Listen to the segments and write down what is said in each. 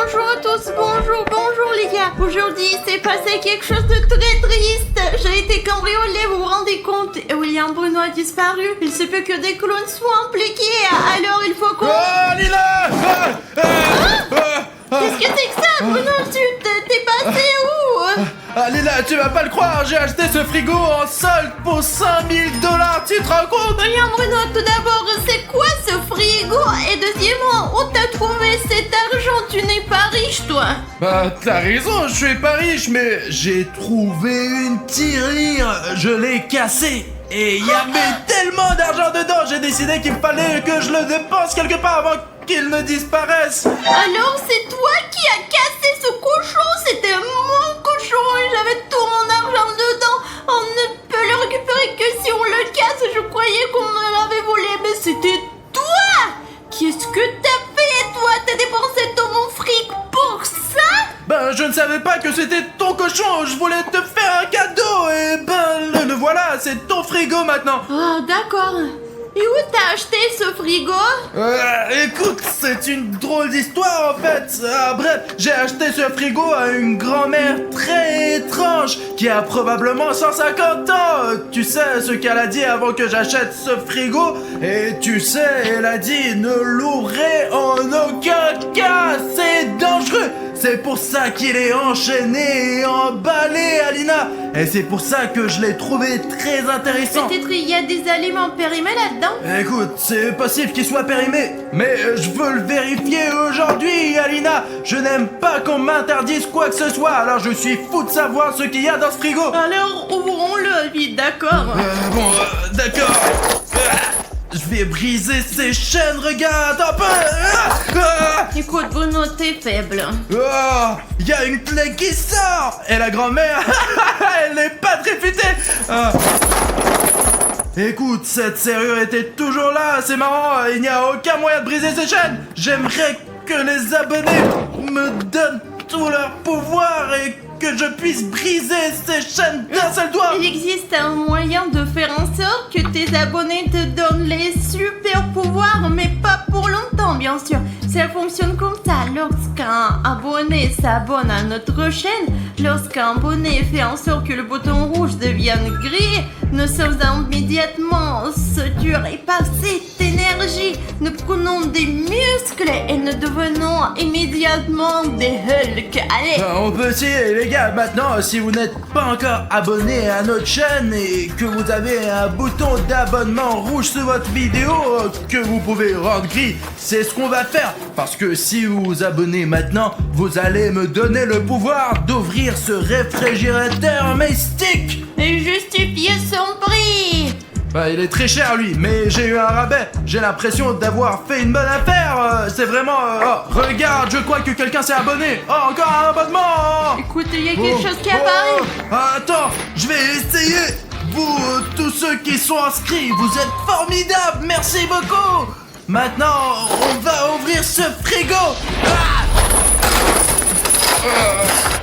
Bonjour à tous, bonjour les gars. Aujourd'hui, il s'est passé quelque chose de très triste. J'ai été cambriolée, vous vous rendez compte? William Bruno a disparu. Il se peut que des clones soient impliqués. Alors il faut qu'on... Oh, Lila! Qu'est-ce que c'est que ça, Bruno? T'es passé où? Ah, Lila, tu vas pas le croire, j'ai acheté ce frigo en solde pour 5000 $, tu te rends compte? William Bruno, tout d'abord, c'est quoi ce frigo? Et deuxièmement, où t'as trouvé cet argent? Tu n'es pas riche, toi. Bah, t'as raison, je suis pas riche, mais j'ai trouvé une tirelire, je l'ai cassée. Et il y avait tellement d'argent dedans, j'ai décidé qu'il fallait que je le dépense quelque part avant qu'il ne disparaisse. Alors c'est toi qui as cassé ce cochon? C'était mon cochon et j'avais tout mon argent dedans. On ne peut le récupérer que si on le casse. Je croyais qu'on me l'avait volé, mais c'était toi. Qu'est-ce que t'as fait, toi? T'as dépensé tout mon fric pour ça? Ben, je ne savais pas que c'était ton cochon, je voulais te faire un cadeau et ben, le voilà, c'est ton frigo maintenant. Ah, d'accord. Et où t'as acheté ce frigo? Écoute, c'est une drôle d'histoire en fait. Bref, j'ai acheté ce frigo à une grand-mère très étrange qui a probablement 150 ans. Tu sais ce qu'elle a dit avant que j'achète ce frigo? Et tu sais, elle a dit ne l'ouvrez en aucun cas, c'est dangereux. C'est pour ça qu'il est enchaîné et emballé, Alina. Et c'est pour ça que je l'ai trouvé très intéressant. Peut-être il y a des aliments périmés là-dedans? Écoute, c'est possible qu'il soit périmé, mais je veux le vérifier aujourd'hui, Alina. Je n'aime pas qu'on m'interdise quoi que ce soit, alors je suis fou de savoir ce qu'il y a dans ce frigo. Alors ouvrons-le vite, d'accord? D'accord. Je vais briser ces chaînes, regarde un peu. Écoute, Bruno, t'es faible. Oh, il y a une clé qui sort. Et la grand-mère, elle n'est pas très futée. Écoute, cette serrure était toujours là, c'est marrant, il n'y a aucun moyen de briser ces chaînes. J'aimerais que les abonnés me donnent tout leur pouvoir et que je puisse briser ces chaînes d'un seul doigt. Il existe un moyen de faire en sorte que tes abonnés te donnent les super pouvoirs, mais pas pour longtemps, bien sûr. Ça fonctionne comme ça. Lorsqu'un abonné s'abonne à notre chaîne, lorsqu'un abonné fait en sorte que le bouton rouge devienne gris, nous sommes immédiatement saturés par cette énergie. Nous prenons des muscles et nous devenons immédiatement des Hulk. Allez! On peut essayer, les gars. Maintenant, si vous n'êtes pas encore abonné à notre chaîne et que vous avez un bouton d'abonnement rouge sur votre vidéo que vous pouvez rendre gris, c'est ce qu'on va faire. Parce que si vous vous abonnez maintenant, vous allez me donner le pouvoir d'ouvrir ce réfrigérateur mystique. Et justifier son prix! Bah, il est très cher lui, mais j'ai eu un rabais. J'ai l'impression d'avoir fait une bonne affaire. C'est vraiment... Oh, regarde, je crois que quelqu'un s'est abonné. Oh, encore un abonnement. Écoute, il y a quelque chose qui apparaît. Attends, je vais essayer. Vous, tous ceux qui sont inscrits, vous êtes formidables. Merci beaucoup. Maintenant, on va ouvrir ce frigo.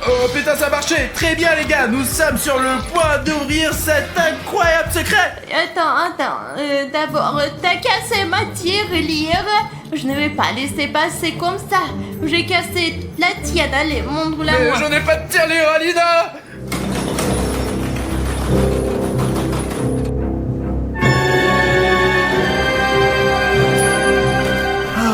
Oh putain, ça a marché. Très bien les gars, nous sommes sur le point d'ouvrir cet incroyable secret. Attends, d'abord, t'as cassé ma tirelire. Je ne vais pas laisser passer comme ça. J'ai cassé la tienne, allez, montre-la Mais moi. je n'ai pas de tirelire, Alina.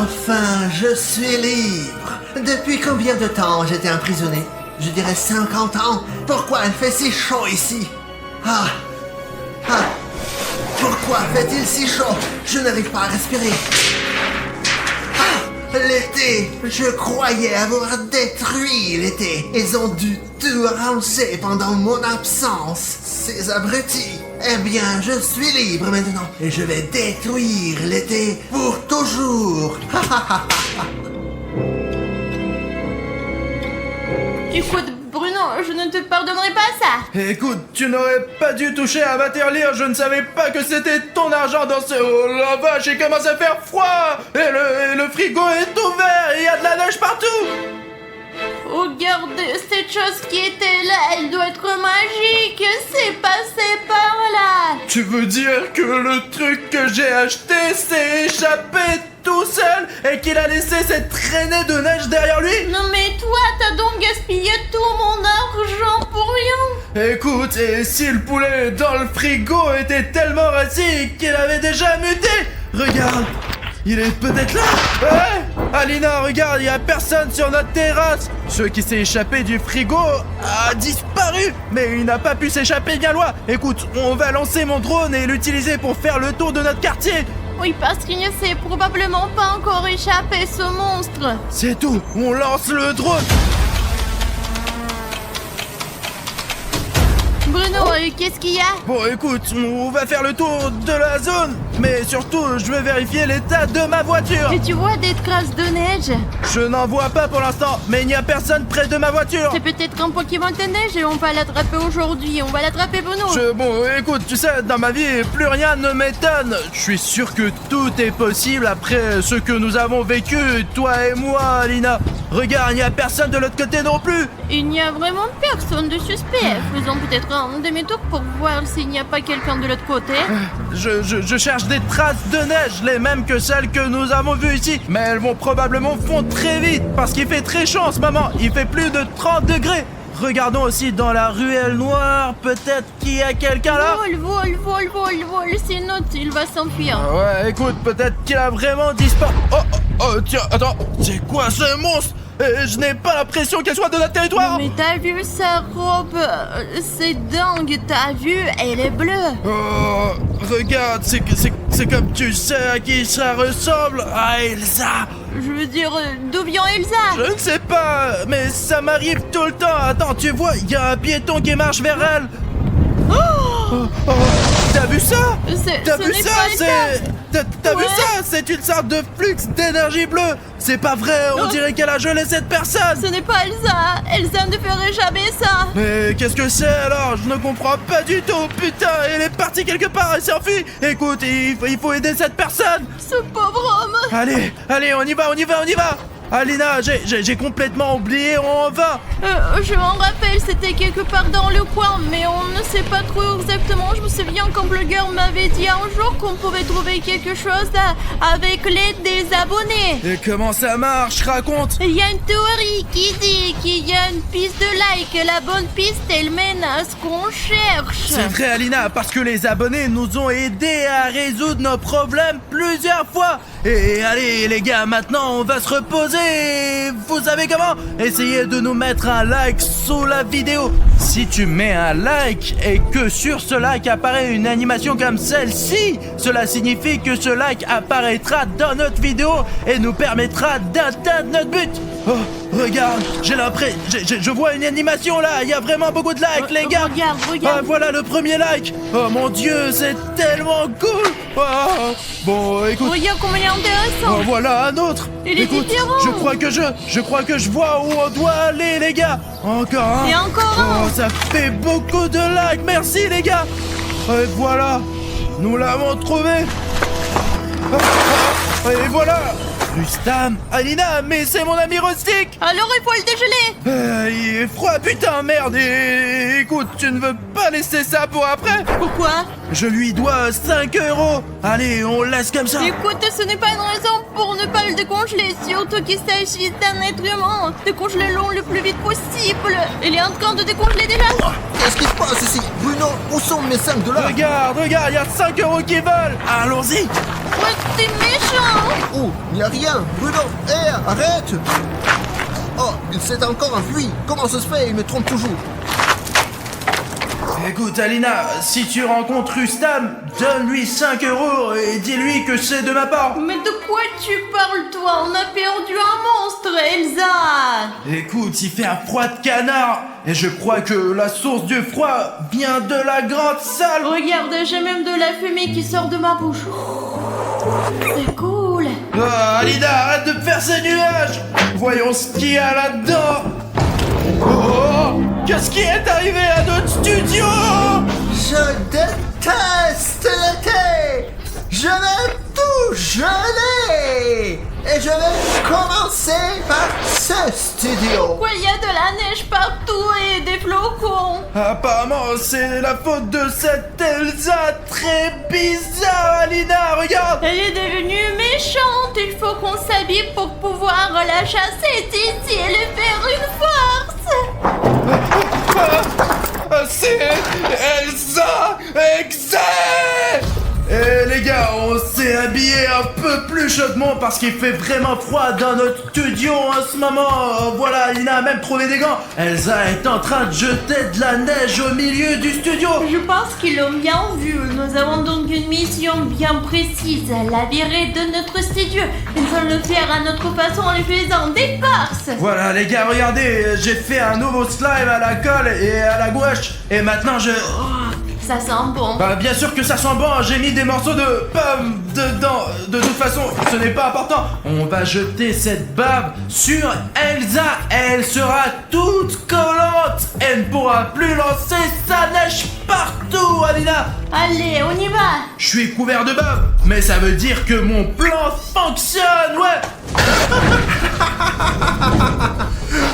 Enfin, je suis libre. Depuis combien de temps j'étais emprisonné? Je dirais 50 ans. Pourquoi il fait si chaud ici? Pourquoi fait-il si chaud? Je n'arrive pas à respirer. L'été! Je croyais avoir détruit l'été. Ils ont dû tout ranger pendant mon absence. Ces abrutis. Eh bien, je suis libre maintenant. Et je vais détruire l'été pour toujours. Écoute, Bruno, je ne te pardonnerai pas ça. Écoute, tu n'aurais pas dû toucher à ma tirelire, je ne savais pas que c'était ton argent dans ce... Oh la vache, il commence à faire froid. Et le frigo est ouvert, il y a de la neige partout. Regarde, cette chose qui était là, elle doit être magique. C'est passé par là. Tu veux dire que le truc que j'ai acheté s'est échappé tout seul et qu'il a laissé cette traînée de neige derrière lui? Non mais Écoute, et si le poulet dans le frigo était tellement rassis qu'il avait déjà muté? Regarde, il est peut-être là. Ouais, Alina, regarde, il y a personne sur notre terrasse. Ce qui s'est échappé du frigo a disparu, mais il n'a pas pu s'échapper bien loin. Écoute, on va lancer mon drone et l'utiliser pour faire le tour de notre quartier. Oui, parce qu'il ne s'est probablement pas encore échappé, ce monstre. C'est tout, on lance le drone. Bruno, qu'est-ce qu'il y a? Bon, écoute, on va faire le tour de la zone, mais surtout, je vais vérifier l'état de ma voiture. Et tu vois des traces de neige? Je n'en vois pas pour l'instant, mais il n'y a personne près de ma voiture. C'est peut-être un Pokémon de neige et on va l'attraper aujourd'hui. On va l'attraper, Bruno. Bon, écoute, tu sais, dans ma vie, plus rien ne m'étonne. Je suis sûr que tout est possible après ce que nous avons vécu, toi et moi, Alina. Regarde, il n'y a personne de l'autre côté non plus. Il n'y a vraiment personne de suspect. Faisons peut-être un demi-tour pour voir s'il n'y a pas quelqu'un de l'autre côté. Je cherche des traces de neige, les mêmes que celles que nous avons vues ici. Mais elles vont probablement fondre très vite, parce qu'il fait très chaud en ce moment. Il fait plus de 30 degrés. Regardons aussi dans la ruelle noire, peut-être qu'il y a quelqu'un là. Vol, c'est notre, il va s'enfuir. Ouais, écoute, peut-être qu'il a vraiment disparu. Oh, tiens, attends, c'est quoi ce monstre? Je n'ai pas l'impression qu'elle soit de notre territoire. Mais t'as vu sa robe? C'est dingue, t'as vu? Elle est bleue. Oh, regarde, c'est comme tu sais à qui ça ressemble. À Elsa. Je veux dire, d'où vient Elsa? Je ne sais pas, mais ça m'arrive tout le temps. Attends, tu vois, il y a un piéton qui marche vers elle. Oh, t'as vu ça? T'as vu ça? T'as vu ça? C'est une sorte de flux d'énergie bleue. C'est pas vrai, on dirait qu'elle a gelé cette personne. Ce n'est pas Elsa. Elsa ne ferait jamais ça. Mais qu'est-ce que c'est alors? Je ne comprends pas du tout. Putain, elle est partie quelque part, elle s'est enfuie. Écoute, il faut aider cette personne. Ce pauvre homme. Allez, on y va. Alina, j'ai complètement oublié, on va. Je m'en rappelle, c'était quelque part dans le coin, mais on ne sait pas trop exactement. Je me souviens qu'un blogueur m'avait dit un jour qu'on pouvait trouver quelque chose avec l'aide des abonnés. Et comment ça marche? Raconte. Il y a une théorie qui dit qu'il y a une piste de like et la bonne piste, elle mène à ce qu'on cherche. C'est vrai, Alina, parce que les abonnés nous ont aidés à résoudre nos problèmes plusieurs fois. Et allez, les gars, maintenant, on va se reposer. Vous savez comment? Essayez de nous mettre un like sous la vidéo. Si tu mets un like et que sur ce like apparaît une animation comme celle-ci, cela signifie que ce like apparaîtra dans notre vidéo et nous permettra d'atteindre notre but. Oh, regarde, j'ai l'impression, je vois une animation là. Il y a vraiment beaucoup de likes, les gars. Regarde. Ah, voilà le premier like. Oh mon Dieu, c'est tellement cool. Oh, bon, écoute. Regarde comment il est intéressant. Oh, voilà un autre. Il est Écoute, différent. je crois que je vois où on doit aller, les gars. Encore un. Et encore un. Oh, ça fait beaucoup de likes. Merci, les gars. Et voilà, nous l'avons trouvé. Et voilà. Rustam, Alina, mais c'est mon ami Rustic. Alors il faut le dégeler. Il est froid, putain, merde. Et écoute, tu ne veux pas laisser ça pour après? Pourquoi? Je lui dois 5 €. Allez, on laisse comme ça. Écoute, ce n'est pas une raison pour ne pas le décongeler, surtout qu'il s'agit d'un être humain. Décongelez-le le plus vite possible. Il est en train de décongeler déjà. Qu'est-ce qui se passe ici? Bruno, où sont mes 5 $? Regarde, il y a 5 € qui volent. Allons-y. Ouais, t'es méchant. Oh, il n'y a rien. Bruno, hé, arrête. Oh, il s'est encore enfui. Comment ça se fait? Il me trompe toujours. Écoute, Alina, si tu rencontres Rustam, donne-lui 5 € et dis-lui que c'est de ma part. Mais de quoi tu parles, toi? On a perdu un monstre, Elsa. Écoute, il fait un froid de canard et je crois que la source du froid vient de la grande salle. Regarde, j'ai même de la fumée qui sort de ma bouche. C'est cool. Ah, Alina, arrête de faire ces nuages. Voyons ce qu'il y a là-dedans. Oh, qu'est-ce qui est arrivé à notre studio? Je déteste l'été. Je vais tout geler. Et je vais commencer par ce studio. Pourquoi il y a de la neige partout et des flocons? Apparemment, c'est la faute de cette Elsa très bizarre, Alina, regarde. Elle est devenue méchante. Il faut qu'on s'habille pour pouvoir la chasser d'ici et lui faire une force. C'est chuchotements parce qu'il fait vraiment froid dans notre studio en ce moment. Voilà, Alina a même trouvé des gants. Elsa est en train de jeter de la neige au milieu du studio. Je pense qu'ils l'ont bien vu. Nous avons donc une mission bien précise, la virer de notre studio. Nous allons le faire à notre façon en lui faisant des farces. Voilà les gars, regardez, j'ai fait un nouveau slime à la colle et à la gouache. Et maintenant je... Ça sent bon. Bah bien sûr que ça sent bon, j'ai mis des morceaux de pommes dedans. De toute façon, ce n'est pas important. On va jeter cette bave sur Elsa. Elle sera toute collante. Elle ne pourra plus lancer sa neige partout, Alina. Allez, on y va. Je suis couvert de bave, mais ça veut dire que mon plan fonctionne, ouais.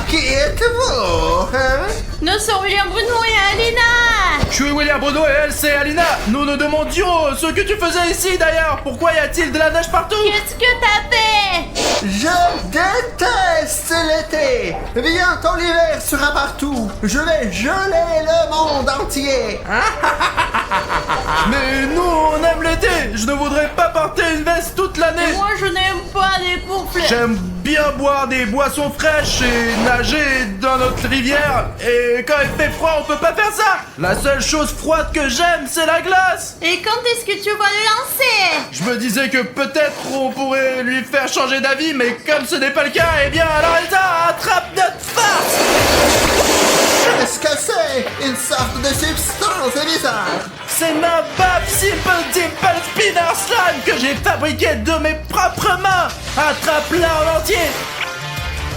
Qui êtes-vous, hein? Nous sommes William Bruno et Alina. Je suis William Bruno et elle c'est Alina. Nous nous demandions ce que tu faisais ici d'ailleurs. Pourquoi y a-t-il de la neige partout? Qu'est-ce que t'as fait? Je déteste l'été. Bientôt l'hiver sera partout. Je vais geler le monde entier. Mais nous on aime l'été. Je ne voudrais pas porter une veste toute l'année. Moi, je n'aime pas les poufles. J'aime bien boire des boissons fraîches et nager dans notre rivière. Et quand il fait froid, on peut pas faire ça. La seule chose froide que j'aime, c'est la glace. Et quand est-ce que tu vas le lancer? Je me disais que peut-être on pourrait lui faire changer d'avis, mais comme ce n'est pas le cas, eh bien alors Elsa attrape notre farce. Qu'est-ce que c'est? Une sorte de substance bizarre. C'est ma bave Simple Dimple Spinner Slime que j'ai fabriqué de mes propres mains. Attrape-la en entier.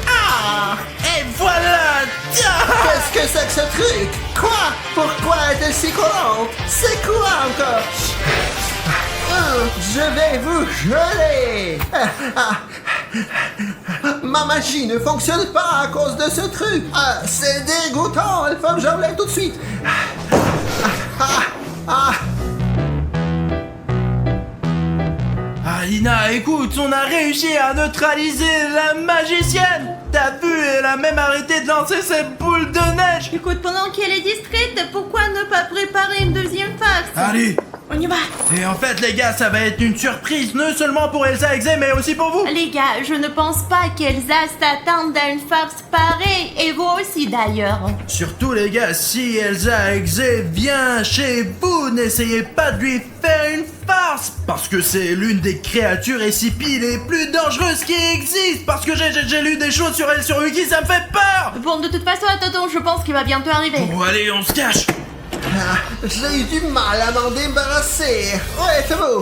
Ah! Et voilà! Qu'est-ce que c'est que ce truc? Quoi? Pourquoi est-elle si collante? C'est quoi encore? Je vais vous geler! Ma magie ne fonctionne pas à cause de ce truc! C'est dégoûtant! Il faut que j'enlève tout de suite! Alina, écoute, on a réussi à neutraliser la magicienne! T'as vu, elle a même arrêté de lancer ses boules de neige! Écoute, pendant qu'elle est distraite, pourquoi ne pas préparer une deuxième farce? Allez! On y va. Et en fait, les gars, ça va être une surprise, non seulement pour Elsa Exe, mais aussi pour vous! Les gars, je ne pense pas qu'Elsa s'attende à une farce pareille, et vous aussi d'ailleurs. Surtout, les gars, si Elsa Exe vient chez vous, n'essayez pas de lui faire une farce! Parce que c'est l'une des créatures SCP les plus dangereuses qui existent! Parce que j'ai lu des choses sur elle sur Wiki, ça me fait peur! Bon, de toute façon, attends, je pense qu'il va bientôt arriver. Bon, allez, on se cache! J'ai eu du mal à m'en débarrasser. Où êtes-vous?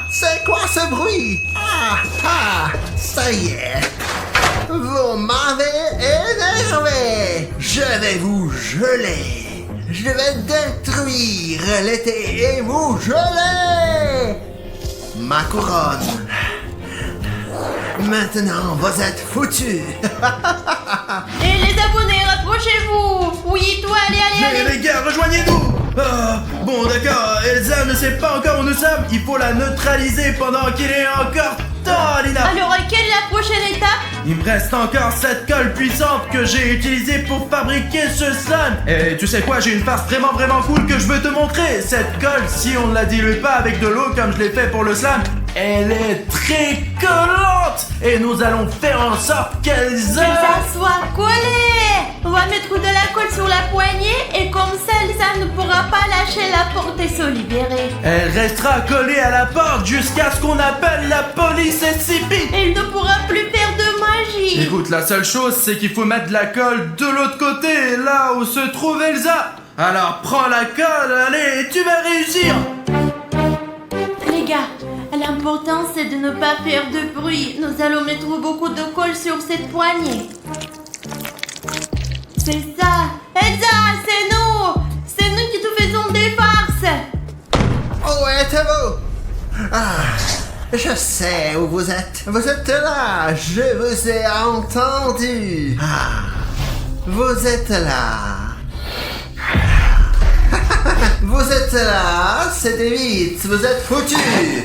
C'est quoi ce bruit? Ça y est. Vous m'avez énervé. Je vais vous geler. Je vais détruire l'été et vous geler. Ma couronne. Maintenant, vous êtes foutus. Et les abonnés, rapprochez-vous. Oui, toi, allez. Mais les gars, rejoignez-nous! Bon, d'accord, Elsa ne sait pas encore où nous sommes. Il faut la neutraliser pendant qu'il est encore temps, Alina. Alors, quelle est la prochaine étape? Il me reste encore cette colle puissante que j'ai utilisée pour fabriquer ce slime. Et tu sais quoi, j'ai une farce vraiment cool que je veux te montrer. Cette colle, si on ne la dilue pas avec de l'eau comme je l'ai fait pour le slime, elle est très collante. Et nous allons faire en sorte qu'elle Que ça soit collé. On va mettre de la colle sur la poignée et comme ça, Elsa ne pourra pas lâcher la porte et se libérer. Elle restera collée à la porte jusqu'à ce qu'on appelle la police SCP. Elle ne pourra plus faire de magie. Écoute, la seule chose, c'est qu'il faut mettre de la colle de l'autre côté, là où se trouve Elsa. Alors prends la colle, allez, tu vas réussir. Les gars, l'important c'est de ne pas faire de bruit. Nous allons mettre beaucoup de colle sur cette poignée. C'est ça. Elsa, c'est nous. C'est nous qui te faisons des farces. Où êtes-vous? Je sais où vous êtes. Vous êtes là. Je vous ai entendu. Vous êtes là. Vous êtes là. C'était vite. Vous êtes foutus.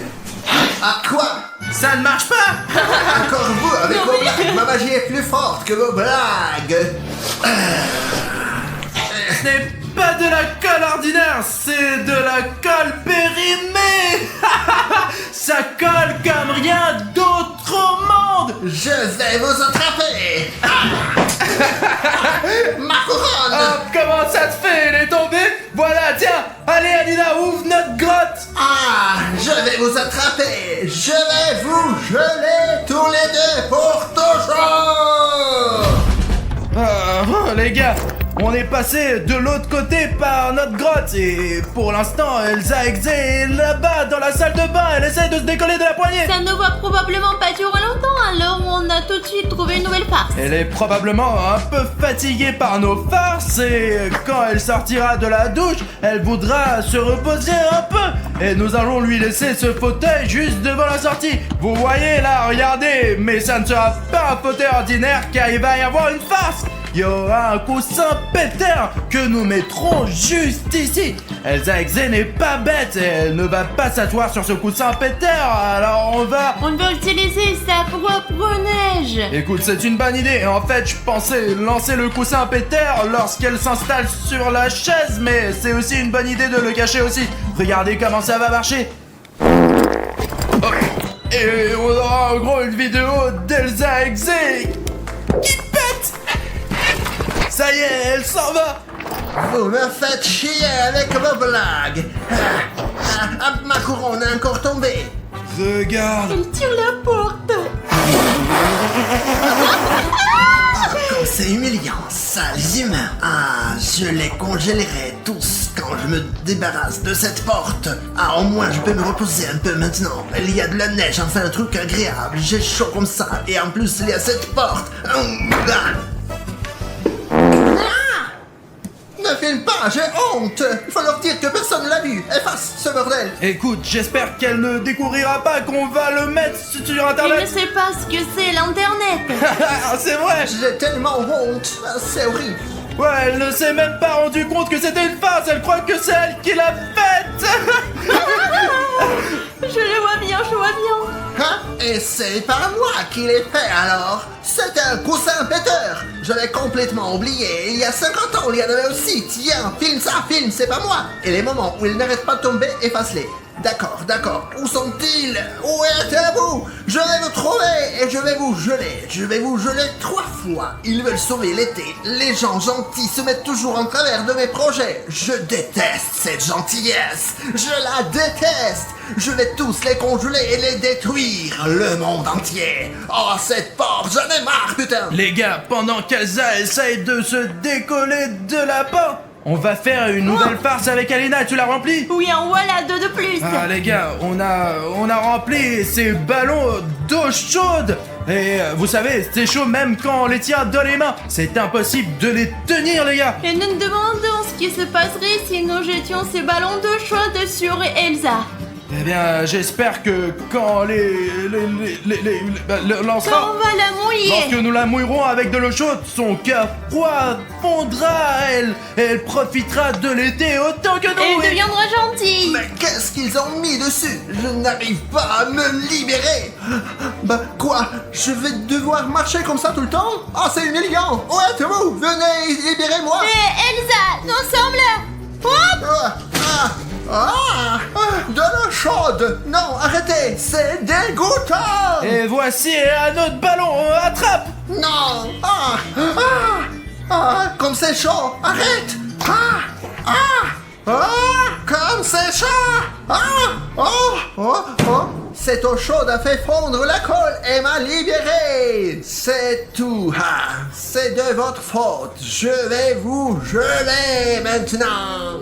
Quoi? Ça ne marche pas. Encore vous avec vos blagues. Ma magie est plus forte que vos blagues. Ce n'est pas de la colle ordinaire, c'est de la colle périmée. Ça colle comme rien d'autre au monde. Je vais vous attraper. Ma couronne. Ah, comment ça te fait? Elle est tombée? Voilà, tiens. Allez, Alina, ouvre notre grotte. Ah, je vais vous attraper. Je vais vous geler tous les deux pour toujours. Les gars, on est passé de l'autre côté par notre grotte et pour l'instant, Elsa Exe est là-bas dans la salle de bain. Elle essaie de se décoller de la poignée. Ça ne va probablement pas durer longtemps, alors on a tout de suite trouvé une nouvelle farce. Elle est probablement un peu fatiguée par nos farces et quand elle sortira de la douche, elle voudra se reposer un peu. Et nous allons lui laisser ce fauteuil juste devant la sortie. Vous voyez là, regardez, mais ça ne sera pas un fauteuil ordinaire car il va y avoir une farce. Il y aura un coussin pétard que nous mettrons juste ici. Elsa Exe n'est pas bête et elle ne va pas s'asseoir sur ce coussin pétard. Alors on va utiliser sa propre neige. Écoute, c'est une bonne idée. En fait, je pensais lancer le coussin pétard lorsqu'elle s'installe sur la chaise, mais c'est aussi une bonne idée de le cacher aussi. Regardez comment ça va marcher. Oh. Et on aura en gros une vidéo d'Elsa Exe qui pète. Ça y est, elle s'en va. Vous me faites chier avec vos blagues. Ma couronne est encore tombée. Regarde. Elle tire la porte. Comme c'est humiliant, sales humains. Ah, je les congélerai tous quand je me débarrasse de cette porte. Ah, au moins je peux me reposer un peu maintenant. Il y a de la neige, enfin un truc agréable. J'ai chaud comme ça. Et en plus, il y a cette porte. Ne filme pas, j'ai honte. Il faut leur dire que personne l'a vu. Efface ce bordel. Écoute, j'espère qu'elle ne découvrira pas qu'on va le mettre sur Il ne internet. sait pas ce que c'est l'internet. C'est vrai. J'ai tellement honte. Ah, c'est horrible. Ouais, elle ne s'est même pas rendu compte que c'était une farce. Elle croit que c'est elle qui l'a faite. Je le vois bien, je vois bien. Hein? Et c'est pas moi qui l'ai fait alors. C'est un coussin péteur. Je l'ai complètement oublié. Il y a 50 ans, il y en avait aussi. Tiens, filme ça, filme, c'est pas moi. Et les moments où ils n'arrêtent pas de tomber, efface-les. D'accord. Où sont-ils? Où êtes-vous? Je vais vous trouver et je vais vous geler. Je vais vous geler 3 fois. Ils veulent sauver l'été. Les gens gentils se mettent toujours en travers de mes projets. Je déteste cette gentillesse. Je la déteste. Je vais tous les congeler et les détruire. Le monde entier. Oh, cette porte, j'en ai marre, putain. Les gars, pendant qu'Elsa essaye de se décoller de la porte, on va faire une nouvelle farce avec Alina. Tu l'as remplie? Oui, en voilà 2 de plus. Ah les gars, on a rempli ces ballons d'eau chaude. Et vous savez, c'est chaud même quand on les tient dans les mains. C'est impossible de les tenir, les gars. Et nous nous demandons ce qui se passerait si nous jetions ces ballons d'eau chaude sur Elsa. Eh bien, j'espère que quand lancera, Quand on va la mouiller. lorsque nous la mouillerons avec de l'eau chaude, son cœur froid fondra à elle. Et elle profitera de l'été autant que nous. Elle deviendra gentille. Mais qu'est-ce qu'ils ont mis dessus? Je n'arrive pas à me libérer. Bah quoi? Je vais devoir marcher comme ça tout le temps? Oh, c'est humiliant. Où êtes-vous? Venez, libérez-moi. Et Elsa, nous sommes là. Hop. De l'eau chaude. Non, arrêtez, c'est dégoûtant. Et voici un autre ballon. Attrape. Non. Comme c'est chaud. Arrête. Comme c'est chaud. Cette eau chaude a fait fondre la colle et m'a libéré. C'est tout. C'est de votre faute. Je vais vous geler maintenant.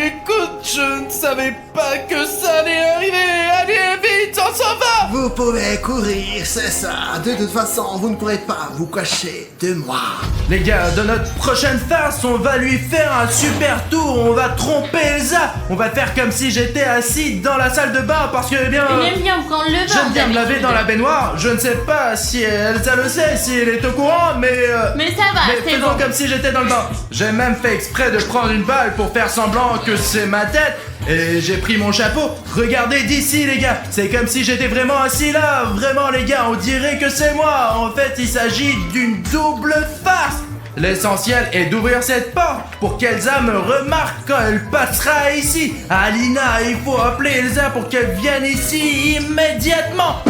Écoute, je ne savais pas que ça allait arriver. Allez, vite, on s'en va. Vous pouvez courir, c'est ça. De toute façon, vous ne pourrez pas vous cacher de moi. Les gars, dans notre prochaine farce, on va lui faire un super tour. On va tromper Elsa. On va faire comme si j'étais assis dans la salle de bain parce que, eh bien... Il aime bien prendre le bain. J'aime bien me laver dans la baignoire. Je ne sais pas si Elsa le sait, si elle est au courant, mais ça va, mais c'est faisons bon. comme si j'étais dans le bain. J'ai même fait exprès de prendre une balle pour faire semblant que c'est ma tête. Et j'ai pris mon chapeau. Regardez d'ici, les gars. C'est comme si j'étais vraiment assis là. Vraiment, les gars, on dirait que c'est moi. En fait, il s'agit d'une double farce. L'essentiel est d'ouvrir cette porte pour qu'Elsa me remarque quand elle passera ici. Alina, il faut appeler Elsa pour qu'elle vienne ici immédiatement.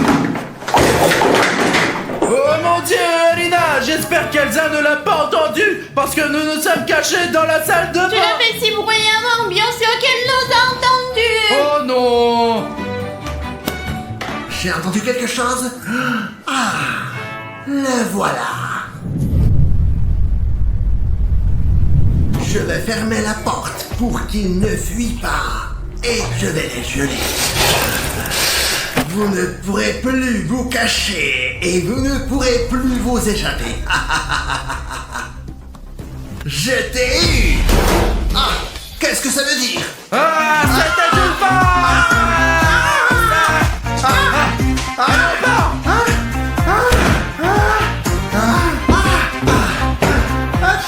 Oh mon Dieu, Alina, j'espère qu'Elsa ne l'a pas entendu parce que nous nous sommes cachés dans la salle de bain. Tu l'as fait si bruyamment, bien sûr qu'elle nous a entendus. Oh non. J'ai entendu quelque chose. Ah, le voilà. Je vais fermer la porte pour qu'il ne fuit pas. Et je vais les geler. Vous ne pourrez plus vous cacher et vous ne pourrez plus vous échapper. Je t'ai eu. Ah, qu'est-ce que ça veut dire? Ah, c'était une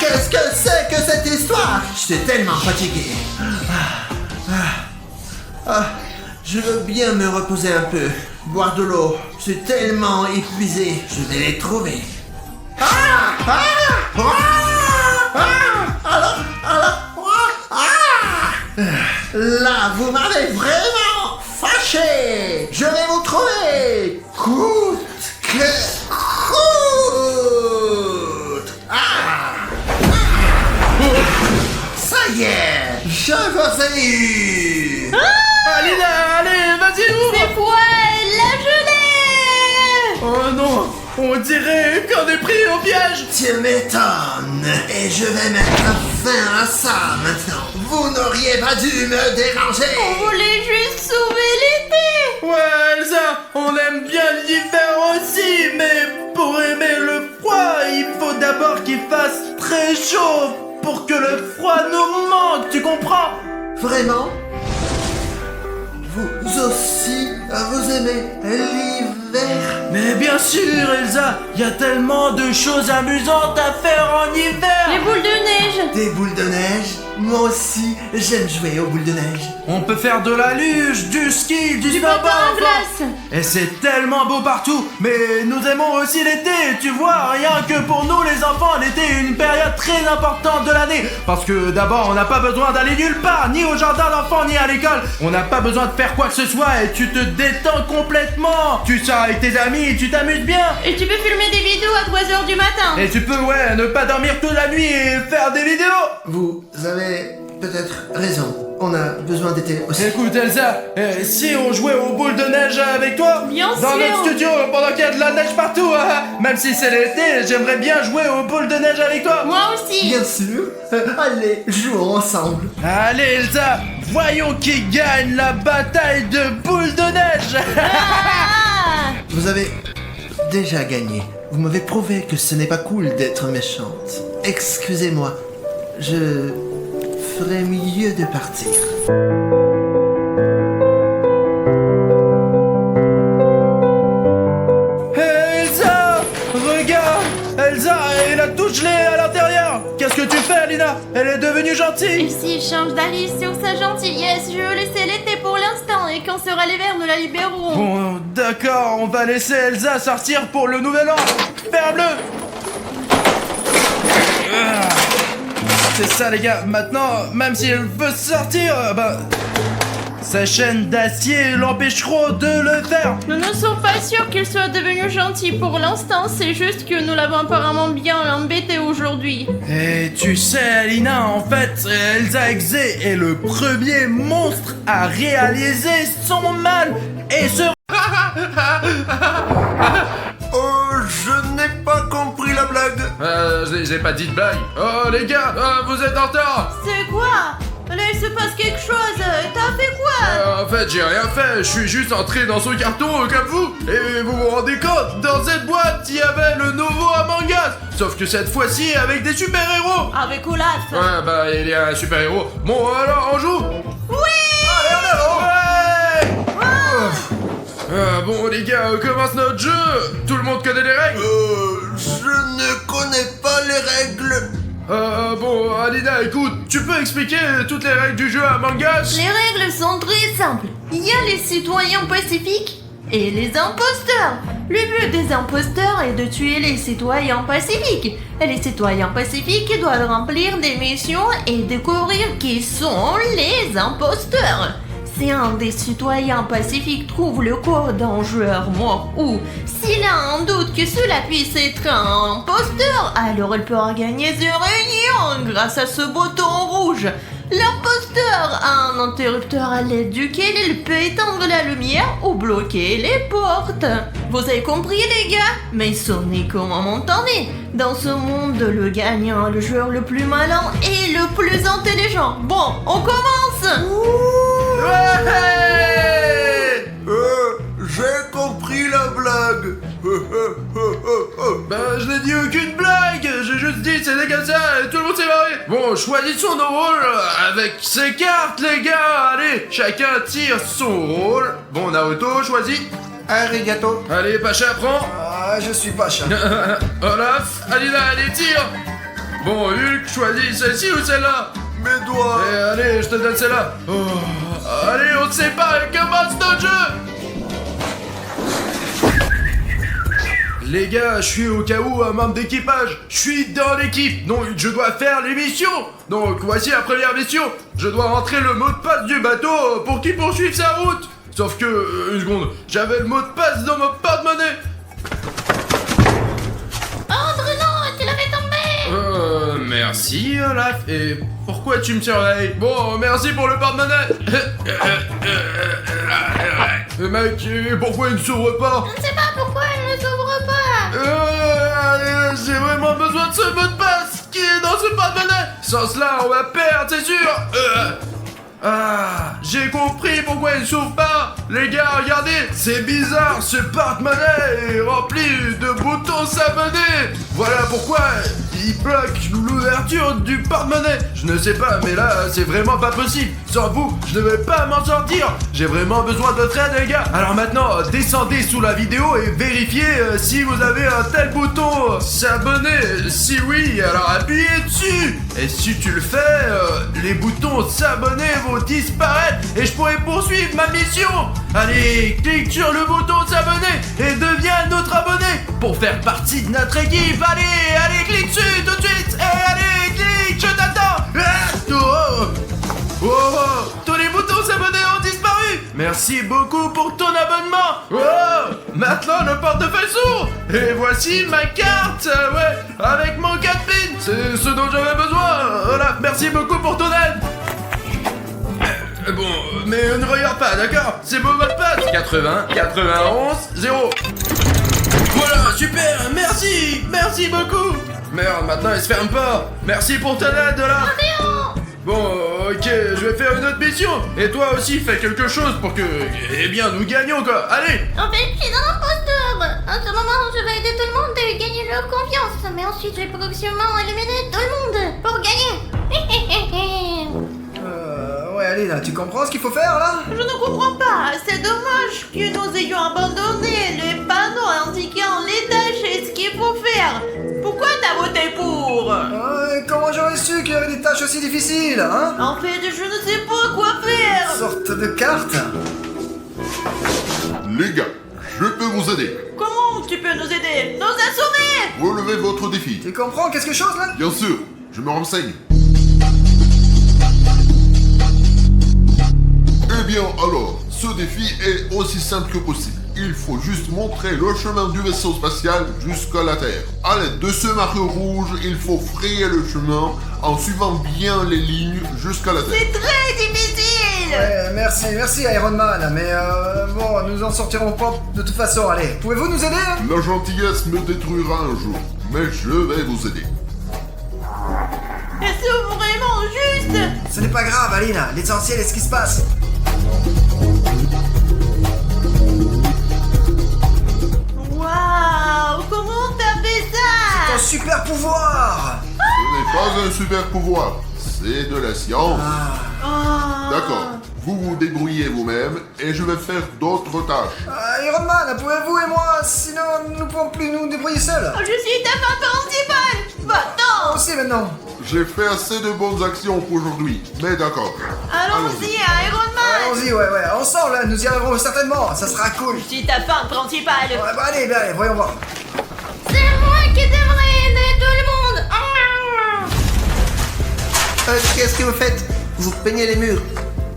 Qu'est-ce que c'est que cette histoire? Je suis tellement fatigué. Je veux bien me reposer un peu, boire de l'eau. Je suis tellement épuisé. Je vais les trouver. Là, vous m'avez vraiment fâché. Je vais vous trouver. Coûte que coûte. Ça y est, je vous ai eu. Alina, allez, vas-y, ouvre. C'est quoi la gelée? Oh non, on dirait qu'on est pris au piège. Tu m'étonnes. Et je vais mettre fin à ça maintenant. Vous n'auriez pas dû me déranger. On voulait juste sauver l'été. Ouais, Elsa, on aime bien l'hiver aussi, mais pour aimer le froid, il faut d'abord qu'il fasse très chaud pour que le froid nous manque, tu comprends? Vraiment? Vous aussi, vous aimez l'hiver? Mais bien sûr, Elsa, il y a tellement de choses amusantes à faire en hiver. Les boules de neige. Des boules de neige? Moi aussi, j'aime jouer aux boules de neige. On peut faire de la luge, du ski, du Du snowboard. patin à enfin. glace. Et c'est tellement beau partout. Mais nous aimons aussi l'été, tu vois. Rien que pour nous, les enfants, l'été est une période très importante de l'année. Parce que d'abord, on n'a pas besoin d'aller nulle part, ni au jardin d'enfants, ni à l'école. On n'a pas besoin de faire quoi que ce soit et tu te détends complètement. Tu sors avec tes amis, tu t'amuses bien. Et tu peux filmer des vidéos à 3h du matin. Et tu peux, ouais, ne pas dormir toute la nuit et faire des vidéos. Vous avez peut-être raison. On a besoin d'été aussi. Écoute Elsa, si on jouait aux boules de neige avec toi, Bien dans sûr. notre studio pendant qu'il y a de la neige partout, même si c'est l'été, j'aimerais bien jouer aux boules de neige avec toi. Moi aussi. Bien sûr. Allez, jouons ensemble. Allez Elsa, voyons qui gagne la bataille de boules de neige. Ah. Vous avez déjà gagné. Vous m'avez prouvé que ce n'est pas cool d'être méchante. Excusez-moi. Je ferais mieux de partir. Elsa, regarde, Elsa, elle a tout gelé à l'intérieur. Qu'est-ce que tu fais Alina? Elle est devenue Et gentille. s'il change d'Alice sur sa gentillesse, je veux laisser l'été pour l'instant et quand sera l'hiver, nous la libérerons. Bon, d'accord, on va laisser Elsa sortir pour le nouvel an. Ferme-le. C'est ça les gars, maintenant, même si elle veut sortir, sa chaîne d'acier l'empêcheront de le faire. Nous ne sommes pas sûrs qu'il soit devenu gentil pour l'instant, c'est juste que nous l'avons apparemment bien embêté aujourd'hui. Et tu sais Alina, en fait, Elsa Exe est le premier monstre à réaliser son mal et se... Oh, je n'ai pas compris la blague. J'ai pas dit de blague. Oh les gars, vous êtes en retard. C'est quoi? Là, il se passe quelque chose. T'as fait quoi? En fait, j'ai rien fait. Je suis juste entré dans son carton comme vous. Et vous vous rendez compte, dans cette boîte, il y avait le nouveau Among Us. Sauf que cette fois-ci avec des super-héros. Avec Olaf. Ouais, bah il y a un super-héros. Bon, alors on joue. Oui. Allez, on est bon les gars, on commence notre jeu. Tout le monde connaît les règles. Je ne connais pas les règles. Bon, Alina, écoute, tu peux expliquer toutes les règles du jeu à Among Us? Les règles sont très simples. Il y a les citoyens pacifiques et les imposteurs. Le but des imposteurs est de tuer les citoyens pacifiques. Et les citoyens pacifiques doivent remplir des missions et découvrir qui sont les imposteurs. Si un des citoyens pacifiques trouve le corps d'un joueur mort ou s'il a un doute que cela puisse être un imposteur, alors il peut organiser une réunion grâce à ce bouton rouge. L'imposteur a un interrupteur à l'aide duquel il peut éteindre la lumière ou bloquer les portes. Vous avez compris les gars? Mais sonnez comment m'entendez. Dans ce monde, le gagnant est le joueur le plus malin et le plus intelligent. Bon, on commence. Ouais! J'ai compris la blague. Ben, je n'ai dit aucune blague, j'ai juste dit c'était comme ça et tout le monde s'est marré. Bon, choisissons nos rôles avec ces cartes, les gars. Allez, chacun tire son rôle. Bon, Naruto, choisis. Arigato. Allez, Pacha, prends. Ah, je suis Pacha. Olaf, Alina, allez, tire. Bon, Hulk, choisis celle-ci ou celle-là? Mes doigts. Et allez, je te donne celle-là. Oh, allez, on se sépare et commence notre jeu. Les gars, je suis au cas où un membre d'équipage. Je suis dans l'équipe, donc je dois faire les missions. Donc voici la première mission. Je dois rentrer le mot de passe du bateau pour qu'il poursuive sa route. Sauf que, une seconde, j'avais le mot de passe dans mon porte-monnaie. Andre, non, tu l'avais tombé. Merci Olaf. Et pourquoi tu me surveilles? Bon, merci pour le porte-monnaie. Mec, pourquoi il ne s'ouvre pas? Je ne sais pas pourquoi elle ne s'ouvre pas. J'ai vraiment besoin de ce mot de passe qui est dans ce porte-monnaie. Sans cela, on va perdre, c'est sûr. J'ai compris pourquoi il s'ouvre pas. Les gars, regardez, c'est bizarre, ce porte-monnaie est rempli de boutons s'abonner. Voilà pourquoi il bloque l'ouverture du porte-monnaie. Je ne sais pas, mais là, c'est vraiment pas possible. Sans vous, je ne vais pas m'en sortir. J'ai vraiment besoin de votre aide, les gars. Alors maintenant, descendez sous la vidéo et vérifiez si vous avez un tel bouton s'abonner. Si oui, alors appuyez dessus. Et si tu le fais, les boutons s'abonner vont disparaître et je pourrai poursuivre ma mission. Allez, clique sur le bouton s'abonner et deviens notre abonné pour faire partie de notre équipe. Allez, clique dessus tout de suite. Et allez, clique, je t'attends. Tous les boutons s'abonner ont disparu. Merci beaucoup pour ton abonnement. Maintenant le portefeuille s'ouvre. Et voici ma carte, avec mon 4 pins. C'est ce dont j'avais besoin. Voilà, merci beaucoup pour ton aide. Bon, mais ne regarde pas, d'accord? C'est mon mot de passe. 80, 91, 0. Voilà, super, merci beaucoup. Merde, maintenant elle se ferme pas. Merci pour ton aide, là. Bon, ok, je vais faire une autre mission. Et toi aussi, fais quelque chose pour que, eh bien, nous gagnions, quoi. Allez. En fait, je suis un imposteur. À ce moment, je vais aider tout le monde et gagner leur confiance. Mais ensuite, je vais progressivement éliminer tout le monde pour gagner. Ouais, allez là, tu comprends ce qu'il faut faire là? Je ne comprends pas. C'est dommage que nous ayons abandonné les panneaux indiquant les tâches et ce qu'il faut faire. Pourquoi t'as voté pour? Comment j'aurais su qu'il y avait des tâches aussi difficiles, hein? En fait, je ne sais pas quoi faire. Sorte de carte? Les gars, je peux vous aider. Comment tu peux nous aider? Nous assommer. Relevez votre défi. Tu comprends quelque chose là? Bien sûr, je me renseigne. Eh bien alors, ce défi est aussi simple que possible. Il faut juste montrer le chemin du vaisseau spatial jusqu'à la Terre. À l'aide de ce marteau rouge, il faut frayer le chemin en suivant bien les lignes jusqu'à la Terre. C'est très difficile. Ouais, merci Iron Man, mais bon, nous en sortirons pas de toute façon, allez. Pouvez-vous nous aider? La gentillesse me détruira un jour, mais je vais vous aider. Est-ce vraiment juste? Ce n'est pas grave, Aline, l'essentiel est ce qui se passe. Waouh, comment t'as fait ça? Ton super pouvoir! Ce n'est pas un super pouvoir, c'est de la science. D'accord, vous vous débrouillez vous-même et je vais faire d'autres tâches. Iron Man, pouvez-vous et moi, sinon nous ne pouvons plus nous débrouiller seuls. Je suis ta femme principale. Va-t'en. Aussi maintenant. J'ai fait assez de bonnes actions pour aujourd'hui, mais d'accord. Allons-y, Iron Man. allons-y, ouais. Ensemble, là, nous y arriverons certainement. Ça sera cool. Si t'as faim, principal. Ouais, bah allez, voyons voir. C'est moi qui devrais aider tout le monde. Qu'est-ce que vous faites? Vous peignez les murs.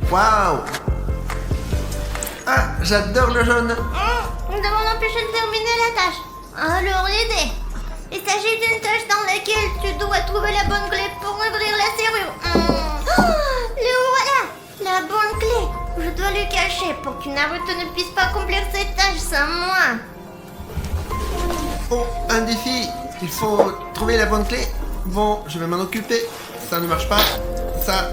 Waouh! Ah, j'adore le jaune. Nous devons l'empêcher de terminer la tâche. Alors l'aider. Il s'agit d'une tâche dans laquelle tu dois trouver la bonne clé pour ouvrir la serrure. Le voilà, la bonne clé. Je dois le cacher pour que Naruto ne puisse pas accomplir cette tâche sans moi. Oh, un défi. Il faut trouver la bonne clé. Bon, je vais m'en occuper. Ça ne marche pas. Ça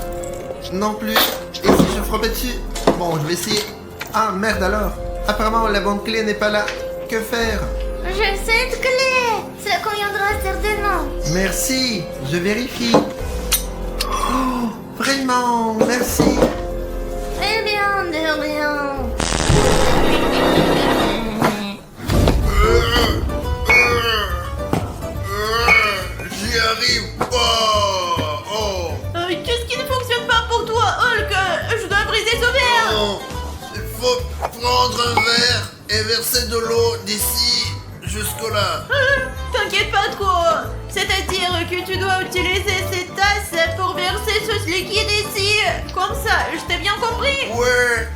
non plus. Et si je frappais dessus? Bon, je vais essayer. Ah, merde alors. Apparemment, la bonne clé n'est pas là. Que faire? J'ai cette clé. Ça conviendra certainement. Merci, je vérifie. Oh, vraiment, merci. Eh bien, de rien. J'y arrive pas. Oh. Qu'est-ce qui ne fonctionne pas pour toi, Hulk? Je dois briser ce verre. Non. Il faut prendre un verre et verser de l'eau d'ici jusque-là. T'inquiète pas trop. C'est-à-dire que tu dois utiliser cette tasse pour verser ce liquide ici. Comme ça, je t'ai bien compris. Ouais.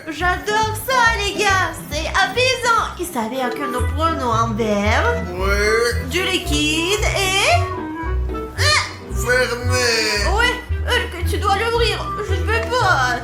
J'adore ça, les gars. C'est apaisant. Il s'avère que nous prenons un verre, Ouais. du liquide et... Fermé. Ouais, Hulk, tu dois l'ouvrir. Je ne peux pas.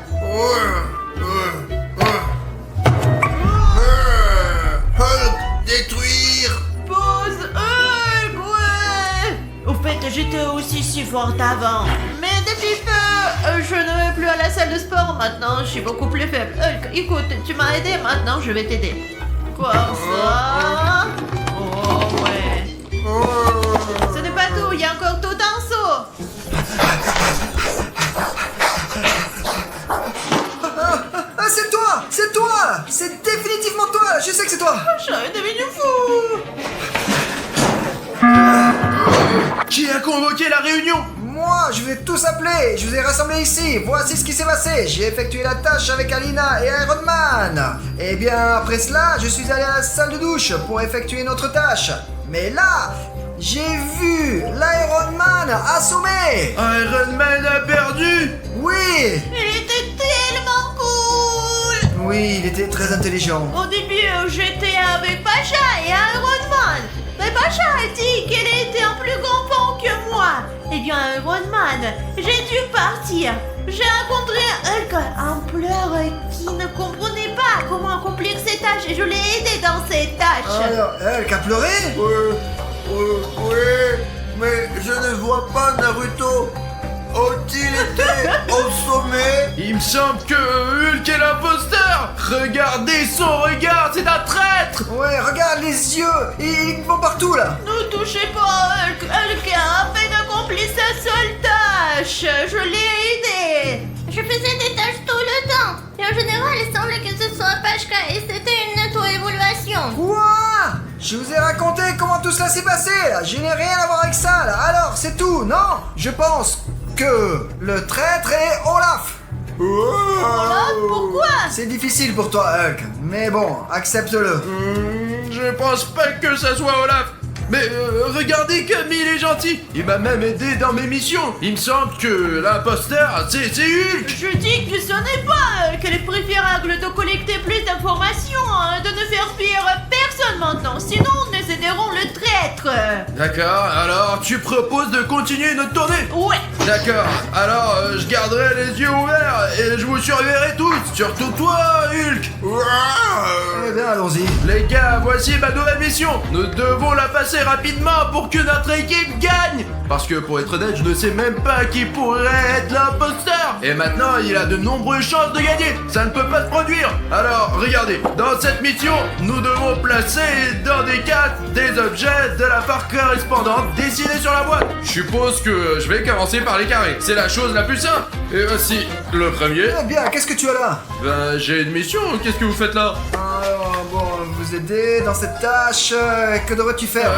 Hulk, détruire. Pause, Hulk, ouais. Au fait, j'étais aussi si forte avant. Mais depuis peu, je ne vais plus à la salle de sport maintenant. Je suis beaucoup plus faible. Hulk, écoute, tu m'as aidé, maintenant je vais t'aider. Quoi ça? Oh ouais. Ce n'est pas tout, il y a encore tout un saut. Ah, c'est toi. C'est définitivement toi. Je sais que c'est toi. J'aurais devenu fou. Qui a convoqué la réunion? Moi, je vais tous appeler. Je vous ai rassemblés ici. Voici ce qui s'est passé. J'ai effectué la tâche avec Alina et Iron Man. Et bien, après cela, je suis allé à la salle de douche pour effectuer une autre tâche. Mais là, j'ai vu l'Iron Man assommé. Iron Man a perdu. Oui. Il était tellement cool. Oui, il était très intelligent. Au début, j'étais avec Pacha et Iron Man. Mais Pacha a dit qu'elle était un plus grand pan que moi. Eh bien, Iron Man, j'ai dû partir. J'ai rencontré Hulk, un pleur qui ne comprenait pas comment accomplir ses tâches et je l'ai aidé dans ses tâches. Alors, Hulk a pleuré? Ouais, mais je ne vois pas Naruto. A-t-il été au sommet? Il me semble que Hulk est l'imposteur. Regardez son regard, c'est un traître. Ouais, regarde les yeux. Ils vont partout là. Ne touchez pas Hulk. Hulk a à peine accompli sa seule tâche. Je l'ai aidé. Je faisais des tâches tout le temps. Et en général, il semble que ce soit Pashka et c'était une auto-évaluation. Quoi? Je vous ai raconté comment tout cela s'est passé là. Je n'ai rien à voir avec ça là. Alors, c'est tout, non? Je pense que le traître est Olaf. Voilà, pourquoi? C'est difficile pour toi, Hulk. Mais bon, accepte-le. Je pense pas que ça soit Olaf. Mais regardez comme il est gentil. Il m'a même aidé dans mes missions. Il me semble que l'imposteur, c'est Hulk. Je dis que ce n'est pas qu'il est préférable de collecter plus d'informations, de ne faire fuir personne maintenant, sinon nous aiderons le traître. D'accord, alors tu proposes de continuer notre tournée? Ouais. D'accord, alors je garderai les yeux ouverts et je vous surveillerai tous, surtout toi, Hulk. Eh bien, allons-y. Les gars, voici ma nouvelle mission. Nous devons la passer rapidement pour que notre équipe gagne. Parce que pour être honnête, je ne sais même pas qui pourrait être l'imposteur. Et maintenant, il a de nombreuses chances de gagner. Ça ne peut pas se produire. Alors, regardez, dans cette mission, nous devons placer dans des cases des objets de la part correspondante dessinés sur la boîte. Je suppose que je vais commencer par les carrés. C'est la chose la plus simple. Et voici le premier. Eh bien, qu'est-ce que tu as là? Ben, j'ai une mission. Qu'est-ce que vous faites là? Alors, bon, vous vous aider dans cette tâche. Que devrais-tu faire?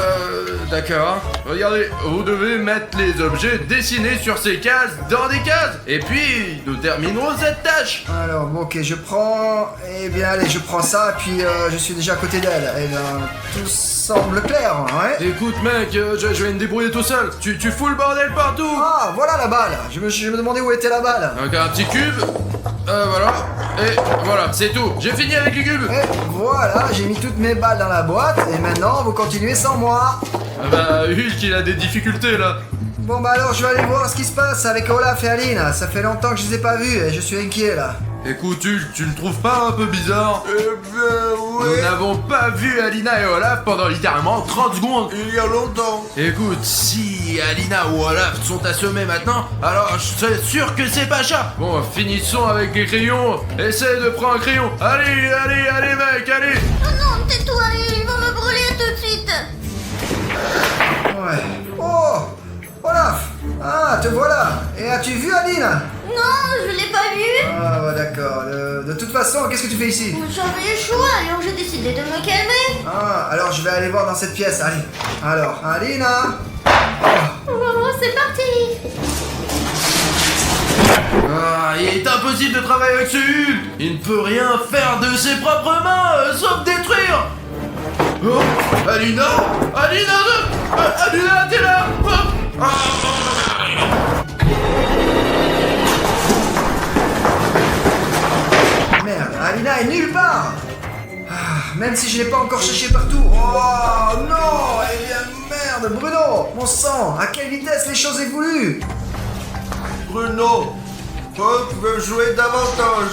D'accord. Regardez, vous devez mettre les objets dessinés sur ces cases dans des cases. Et puis, nous terminerons cette tâche. Alors, bon, ok, je prends... Eh bien, allez, je prends ça, puis je suis déjà à côté d'elle. Eh bien, tout semble clair, ouais? Écoute, mec, je vais me débrouiller tout seul. Tu fous le bordel partout. Ah, voilà la balle. Je me demandais où était la balle. Donc, un petit cube. Voilà. Et voilà, c'est tout. J'ai fini avec les cubes. Et voilà, j'ai mis toutes mes balles dans la boîte, et maintenant, vous continuez sans moi. Ah bah, Hulk, il a des difficultés, là. Bon bah alors, je vais aller voir ce qui se passe avec Olaf et Aline. Ça fait longtemps que je les ai pas vus, et je suis inquiet, là. Écoute, Hulk, tu le trouves pas un peu bizarre? Eh bien, Nous oui. n'avons pas vu Alina et Olaf pendant littéralement 30 secondes. Il y a longtemps. Écoute, si Alina ou Olaf sont assommés maintenant, alors je suis sûr que c'est Pacha. Bon, finissons avec les crayons. Essaye de prendre un crayon. Allez, mec, allez. Oh non, tais-toi, ils vont me brûler tout de suite. Ouais. Oh Olaf. Ah, te voilà. Et as-tu vu Aline? Non, je l'ai pas vu. Ah, ouais, d'accord. De toute façon, qu'est-ce que tu fais ici? J'avais chaud, alors j'ai décidé de me calmer. Ah, alors je vais aller voir dans cette pièce, allez. Alors, Alina. Oh, c'est parti. Ah, il est impossible de travailler avec ce Hulk. Il ne peut rien faire de ses propres mains, sauf détruire. Oh, Alina, t'es là. Merde, Alina est nulle part. Ah, même si je l'ai pas encore cherché partout. Oh non. Eh bien, merde, Bruno. Mon sang, à quelle vitesse les choses évoluent? Bruno, Hulk veut jouer davantage.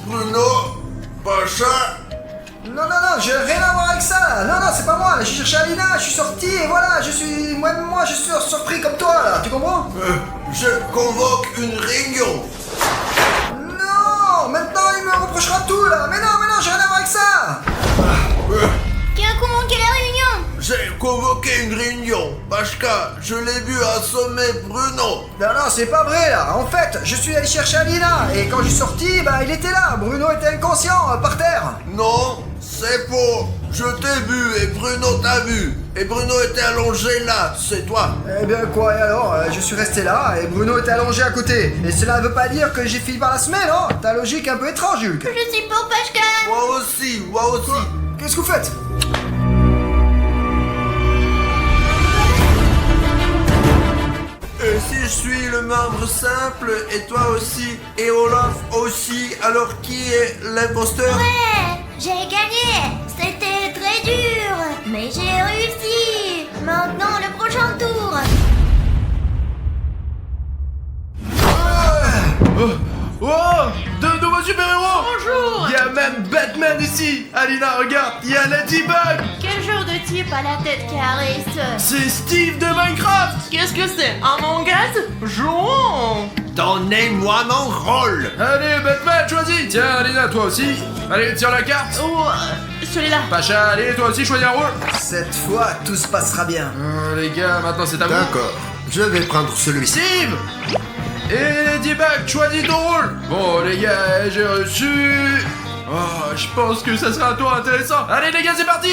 Bruno, Pacha. Non, j'ai rien à voir avec ça. Non, c'est pas moi. Là, j'ai cherché Alina, je suis sorti et voilà, moi, je suis surpris comme toi, là. Tu comprends? Je convoque une réunion. Non, maintenant il me reprochera tout, là. Mais non, j'ai rien à voir avec ça. Qui a convoqué la réunion? J'ai convoqué une réunion parce que je l'ai vu assommer Bruno. Non, c'est pas vrai, là. En fait, je suis allé chercher Alina et quand je suis sorti, bah, il était là. Bruno était inconscient, par terre. Non, c'est faux. Je t'ai vu et Bruno t'a vu. Et Bruno était allongé là, c'est toi. Eh bien quoi, et alors je suis resté là et Bruno était allongé à côté. Et cela ne veut pas dire que j'ai fini par la semaine, non? Ta logique est un peu étrange, Hulk. Je suis pour Pashka. Moi aussi. Qu'est-ce que vous faites? Et si je suis le membre simple et toi aussi et Olaf aussi, alors qui est l'imposteur? Ouais, j'ai gagné. C'était très dur, mais j'ai réussi. Maintenant, le prochain tour. Oh, de nouveaux super-héros. Bonjour. Il y a même Batman ici. Alina, regarde, il y a Ladybug. Quel genre de type a la tête carrée, ce? C'est Steve de Minecraft. Qu'est-ce que c'est? Un mangaz? Jouons! Donnez-moi mon rôle. Allez, Batman, choisis. Tiens, Alina, toi aussi. Allez, tire la carte. Oh, celui-là. Pacha, allez, toi aussi, choisis un rôle. Cette fois, tout se passera bien. Les gars, maintenant c'est à vous. D'accord, je vais prendre celui-ci. Steve. Et Ladybug, choisis ton rôle. Bon, les gars, j'ai reçu... Oh, je pense que ça sera un tour intéressant. Allez, les gars, c'est parti.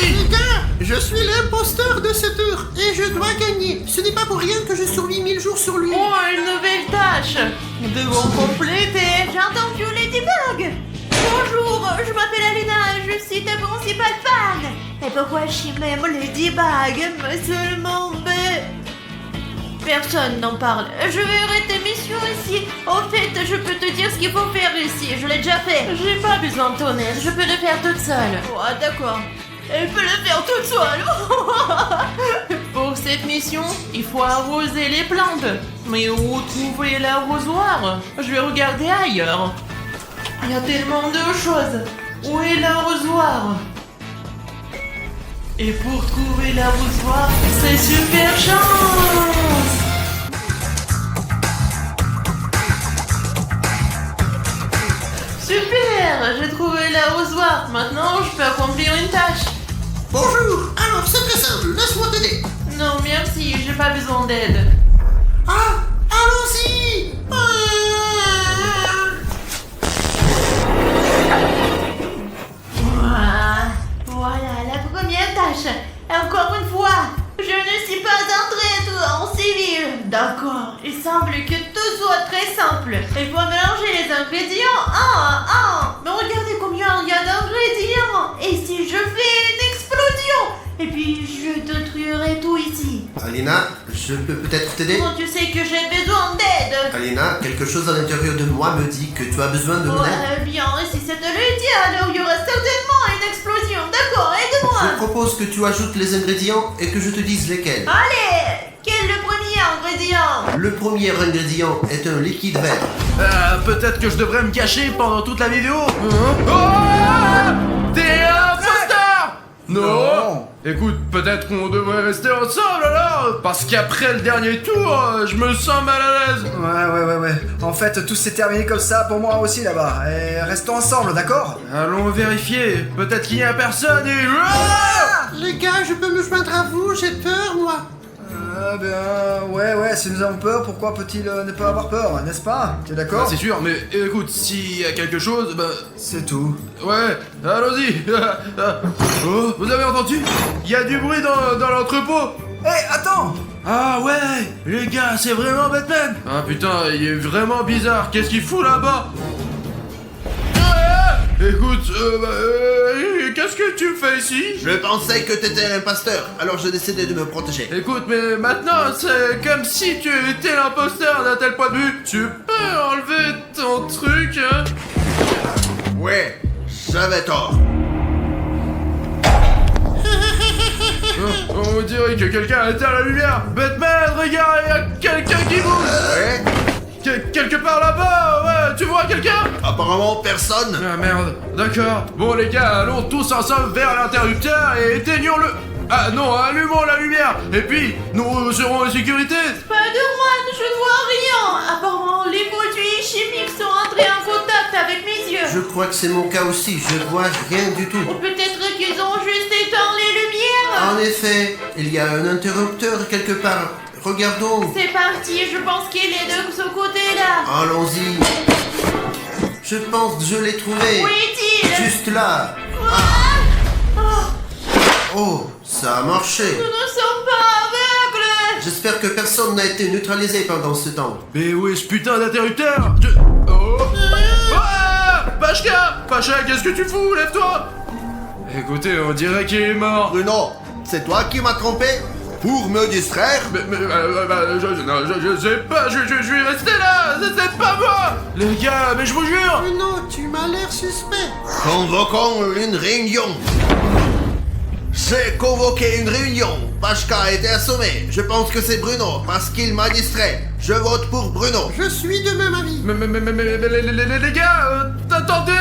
Je suis l'imposteur de ce tour et je dois gagner. Ce n'est pas pour rien que je survis 1000 jours sur lui. Oh, une nouvelle tâche! Nous devons compléter. J'ai entendu Ladybug. Bonjour, je m'appelle Alina, je suis ta principale fan. Et pourquoi je m'aime Ladybug, mais seulement personne n'en parle. Je vais arrêter mission ici. En fait, je peux te dire ce qu'il faut faire ici. Je l'ai déjà fait. J'ai pas besoin de ton aide, je peux le faire toute seule. Oh, d'accord. Elle peut le faire toute seule. Pour cette mission, il faut arroser les plantes. Mais où trouver l'arrosoir? Je vais regarder ailleurs. Il y a tellement de choses. Où est l'arrosoir? Et pour trouver l'arrosoir, c'est super chance! Super! J'ai trouvé l'arrosoir. Maintenant, je peux accomplir une tâche. Bonjour. Alors, c'est très simple. Laisse-moi t'aider. Non, merci, j'ai pas besoin d'aide. Ah, allons-y. tâche. Encore une fois, je ne suis pas entrée en civil. D'accord, il semble que tout soit très simple. Il faut mélanger les ingrédients un à un. Mais regardez combien il y a d'ingrédients. Et si je fais une explosion? Et puis je détruirai tout ici. Alina, je peux peut-être t'aider? Comment tu sais que j'ai besoin d'aide? Alina, quelque chose à l'intérieur de moi me dit que tu as besoin de mon aide. Bien, si c'est le dit, alors il y aura certainement une explosion. D'accord, aide-moi. Je propose que tu ajoutes les ingrédients et que je te dise lesquels. Allez, quel est le premier ingrédient? Le premier ingrédient est un liquide vert. Peut-être que je devrais me cacher pendant toute la vidéo. Oh, t'es un imposteur! Non. Écoute, peut-être qu'on devrait rester ensemble alors, parce qu'après le dernier tour, je me sens mal à l'aise. Ouais. En fait, tout s'est terminé comme ça pour moi aussi là-bas. Et restons ensemble, d'accord? Allons vérifier. Peut-être qu'il n'y a personne et... Ah! Les gars, je peux me joindre à vous, j'ai peur, moi. Ah ben, ouais, si nous avons peur, pourquoi peut-il ne pas avoir peur, n'est-ce pas? Tu es d'accord? Ah, c'est sûr, mais écoute, s'il y a quelque chose, bah... C'est tout. Ouais, allons-y. Oh, vous avez entendu? Il y a du bruit dans l'entrepôt. Hé, attends! Ah ouais, les gars, c'est vraiment Batman. Ah putain, il est vraiment bizarre. Qu'est-ce qu'il fout là-bas? Écoute, qu'est-ce que tu fais ici? Je pensais que t'étais l'imposteur, alors je décidais de me protéger. Écoute, mais maintenant, c'est comme si tu étais l'imposteur d'un tel point de vue. Tu peux enlever ton truc, hein? Ouais, j'avais tort. On dirait que quelqu'un a éteint la lumière. Batman, regarde, il y a quelqu'un qui bouge. Ouais? Quelque part là-bas, ouais, tu vois quelqu'un? Apparemment personne. Ah merde, d'accord. Bon les gars, allons tous ensemble vers l'interrupteur et éteignons-le. Ah non, allumons la lumière. Et puis, nous serons en sécurité. Spider-Man, je ne vois rien. Apparemment, les produits chimiques sont entrés en contact avec mes yeux. Je crois que c'est mon cas aussi, je vois rien du tout. Ou peut-être qu'ils ont juste éteint les lumières. En effet, il y a un interrupteur quelque part. Regardons. C'est parti, je pense qu'il est de ce côté-là. Allons-y. Je pense que je l'ai trouvé. Où est-il? Juste là. Oh, ça a marché. Nous ne sommes pas aveugles. J'espère que personne n'a été neutralisé pendant ce temps. Mais où est ce putain d'interrupteur? Oh. Ah, Pachka, qu'est-ce que tu fous? Lève-toi. Écoutez, on dirait qu'il est mort. Bruno, c'est toi qui m'as trompé? Pour me distraire? Mais je sais pas, je vais rester là, c'est pas moi. Les gars, mais je vous jure. Bruno, tu m'as l'air suspect. Convoquons une réunion. J'ai convoqué une réunion. Pachka a été assommé. Je pense que c'est Bruno, parce qu'il m'a distrait. Je vote pour Bruno. Je suis de même avis. Mais les gars, attendez.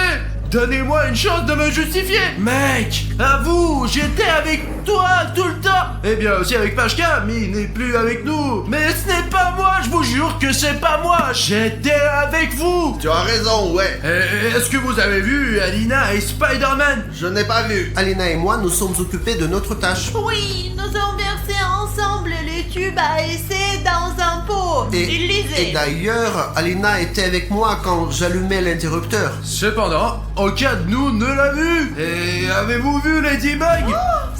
Donnez-moi une chance de me justifier. Mec, avoue, j'étais avec toi tout le temps. Eh bien aussi avec Pachka, mais il n'est plus avec nous. Mais ce n'est pas moi, je vous jure que c'est pas moi. J'étais avec vous. Tu as raison, ouais. Est-ce que vous avez vu Alina et Spider-Man? Je n'ai pas vu. Alina et moi nous sommes occupés de notre tâche. Oui, nous avons versé ensemble les tubes à essai dans un pot. Il Et lisait. d'ailleurs, Alina était avec moi quand j'allumais l'interrupteur. Cependant, aucun de nous ne l'a vu. Et avez-vous vu Ladybug?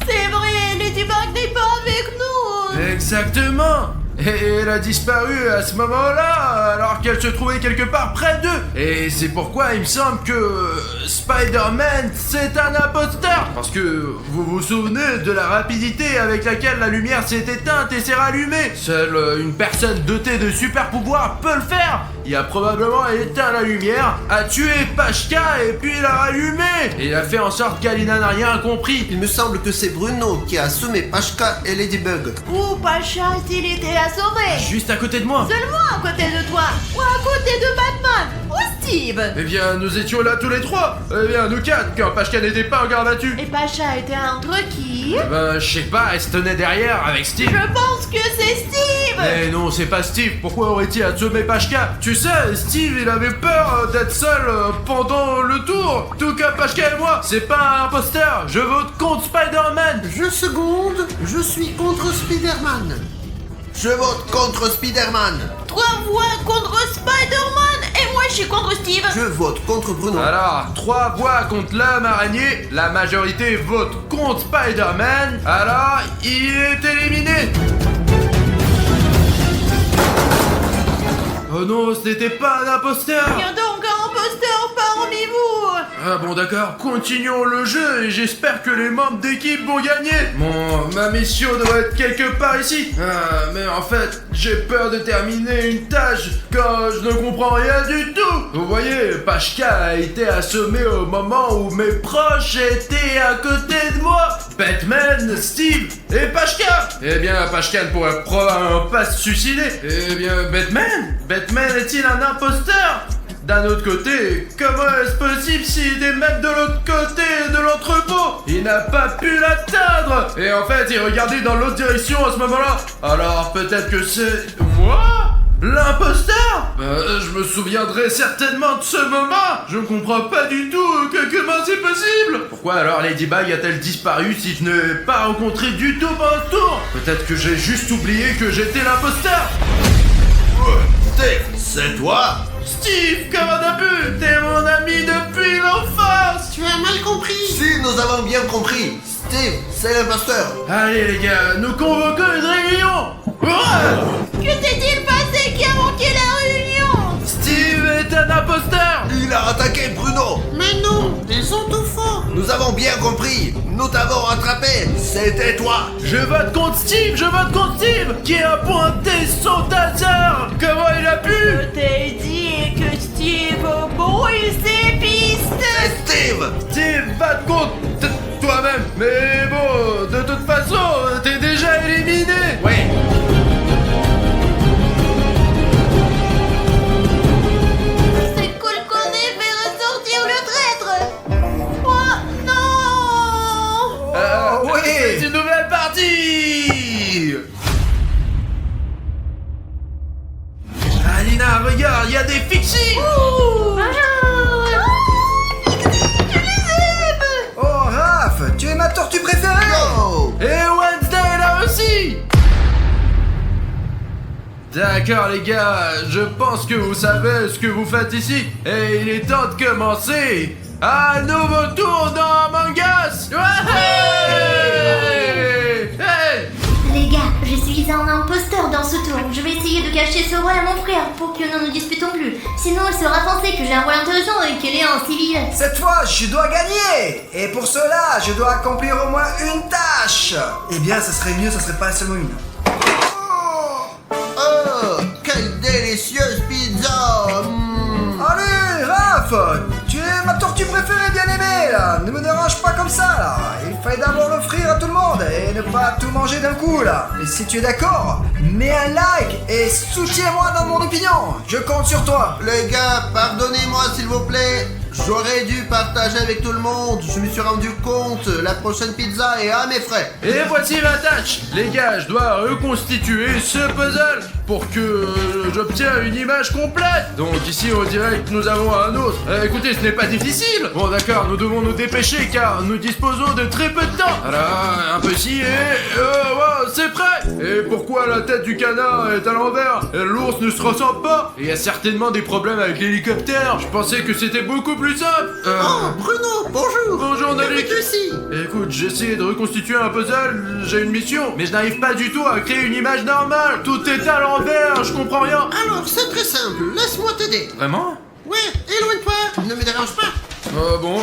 C'est vrai, Ladybug n'est pas avec nous. Exactement. Et elle a disparu à ce moment-là, alors qu'elle se trouvait quelque part près d'eux. Et c'est pourquoi il me semble que Spider-Man, c'est un imposteur. Parce que vous vous souvenez de la rapidité avec laquelle la lumière s'est éteinte et s'est rallumée. Seule une personne dotée de super pouvoirs peut le faire. Il a probablement éteint la lumière, a tué Pachka et puis l'a rallumée. Et il a fait en sorte qu'Alina n'a rien compris. Il me semble que c'est Bruno qui a assommé Pachka et Ladybug. Où Pacha a-t-il été assommé? Juste à côté de moi. Seulement à côté de toi. Ou à côté de Batman. Ou Steve. Eh bien, nous étions là tous les trois. Eh bien, nous quatre, quand Pachka n'était pas en garde à vue. Et Pacha était entre qui? Ben, je sais pas, elle se tenait derrière avec Steve. Je pense que c'est Steve. Eh non, c'est pas Steve. Pourquoi aurait-il assommé Pachka? Tu sais, Steve, il avait peur d'être seul pendant le tour. Tout comme Pachka et moi. C'est pas un imposteur. Je vote contre Spider-Man. Je seconde, je suis contre Spider-Man. Je vote contre Spider-Man. 3 voix contre Spider-Man. Et moi je suis contre Steve. Je vote contre Bruno. Alors, 3 voix contre l'homme araignée, la majorité vote contre Spider-Man, alors il est éliminé. Oh non, ce n'était pas un imposteur. Il y a donc un imposteur parmi vous. Ah bon d'accord, continuons le jeu et j'espère que les membres d'équipe vont gagner. Bon, ma mission doit être quelque part ici. Ah, mais en fait, j'ai peur de terminer une tâche quand je ne comprends rien du tout. Vous voyez, Pashka a été assommé au moment où mes proches étaient à côté de moi. Batman, Steve et Pashka. Eh bien, Pashka ne pourrait probablement pas se suicider. Eh bien, Batman est-il un imposteur? D'un autre côté, comment est-ce possible s'il est même de l'autre côté de l'entrepôt? Il n'a pas pu l'atteindre! Et en fait, il regardait dans l'autre direction à ce moment-là. Alors peut-être que c'est... moi? L'imposteur? Je me souviendrai certainement de ce moment. Je ne comprends pas du tout comment c'est possible. Pourquoi alors Ladybug a-t-elle disparu si je ne l'ai pas rencontré du tout pendant ce tour? Peut-être que j'ai juste oublié que j'étais l'imposteur. Steve, c'est toi? Steve, comment t'as pu? T'es mon ami depuis l'enfance. Tu as mal compris. Si, nous avons bien compris. Steve, c'est l'imposteur. Allez les gars, nous convoquons une réunion. Que s'est-il passé qui a manqué la réunion? Steve est un imposteur. Il a attaqué Bruno. Mais non, ils ont tout faux. Nous avons bien compris. Nous t'avons rattrapé. C'était toi. Je vote contre Steve, qui a pointé son taser. Comment il a pu? Je t'ai dit que Steve brouille ses pistes. Steve. Steve, va te contre toi-même. Mais bon, de toute façon, t'es déjà éliminé. Ouais. C'est cool qu'on ait fait ressortir le traître. Oh non. oui. C'est une nouvelle partie. Alina, regarde, il y a des fixies. Oh, Raph, tu es ma tortue préférée. Oh. Et Wednesday là aussi. D'accord les gars, je pense que vous savez ce que vous faites ici. Et il est temps de commencer un nouveau tour dans Among Us. Hey hey. Les gars, je suis un imposteur dans ce tour. Je vais essayer de cacher ce rôle à mon frère pour que nous ne nous disputons plus. Sinon, il sera pensé que j'ai un rôle intéressant et qu'il est un civil. Cette fois, je dois gagner. Et pour cela, je dois accomplir au moins une tâche. Eh bien, ça serait mieux, ça serait pas seulement une. Oh, quelle délicieuse pizza. Allez, Raph, tu es ma tortue préférée, bien aimée, là. Ne me dérange pas comme ça, là. Il fallait d'abord l'offrir à tout le monde et ne pas tout manger d'un coup, là. Et si tu es d'accord, mets un like et soutiens-moi dans mon opinion. Je compte sur toi. Les gars, pardonnez-moi s'il vous plaît. J'aurais dû partager avec tout le monde. Je me suis rendu compte. La prochaine pizza est à mes frais. Et voici la tâche. Les gars, je dois reconstituer ce puzzle pour que j'obtienne une image complète. Donc ici on dirait que nous avons un autre. Écoutez, ce n'est pas difficile. Bon d'accord, nous devons nous dépêcher car nous disposons de très peu de temps. Alors, un peu ci et... wow, c'est prêt. Et pourquoi la tête du canard est à l'envers? L'ours ne se ressemble pas. Et il y a certainement des problèmes avec l'hélicoptère. Je pensais que c'était beaucoup plus simple. Oh, Bruno, bonjour. Bonjour Que Nalik. fais-tu ici? Écoute, j'essaie de reconstituer un puzzle, j'ai une mission, mais je n'arrive pas du tout à créer une image normale. Tout est à l'envers, je comprends rien. Alors, c'est très simple. Laisse-moi t'aider. Vraiment? Ouais, éloigne-toi. Ne me dérange pas. Oh bon.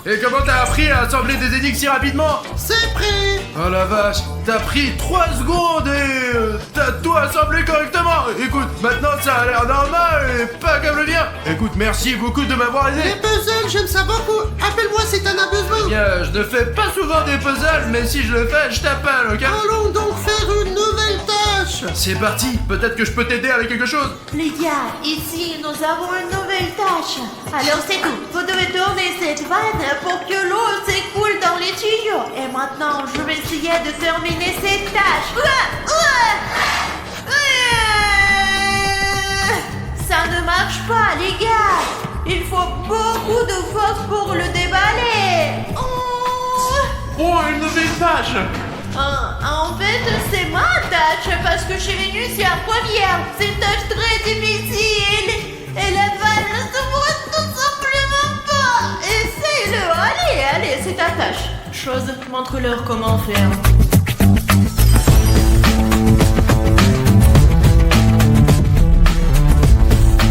Et comment t'as appris à assembler des énigmes si rapidement? C'est prêt. Oh la vache, t'as pris 3 secondes et t'as tout assemblé correctement. Écoute, maintenant ça a l'air normal et pas comme le mien. Écoute, merci beaucoup de m'avoir aidé. Les puzzles, j'aime ça beaucoup. Appelle-moi si t'en as besoin. Bien, je ne fais pas souvent des puzzles, mais si je le fais, je t'appelle, ok? Allons donc faire une nouvelle tâche. C'est parti, peut-être que je peux t'aider avec quelque chose. Les gars, ici nous avons une nouvelle tâche. Alors c'est tout. Vous devez tourner cette vanne pour que l'eau s'écoule dans les tuyaux. Et maintenant, je vais essayer de terminer cette tâche. Ça ne marche pas, les gars. Il faut beaucoup de force pour le déballer. Oh, une nouvelle tâche. En fait, c'est ma tâche parce que je suis venue sur la première. C'est une tâche très difficile. et la balle ne se voit tout simplement pas. Essaye-le, allez, c'est ta tâche. Chose, montre-leur comment faire.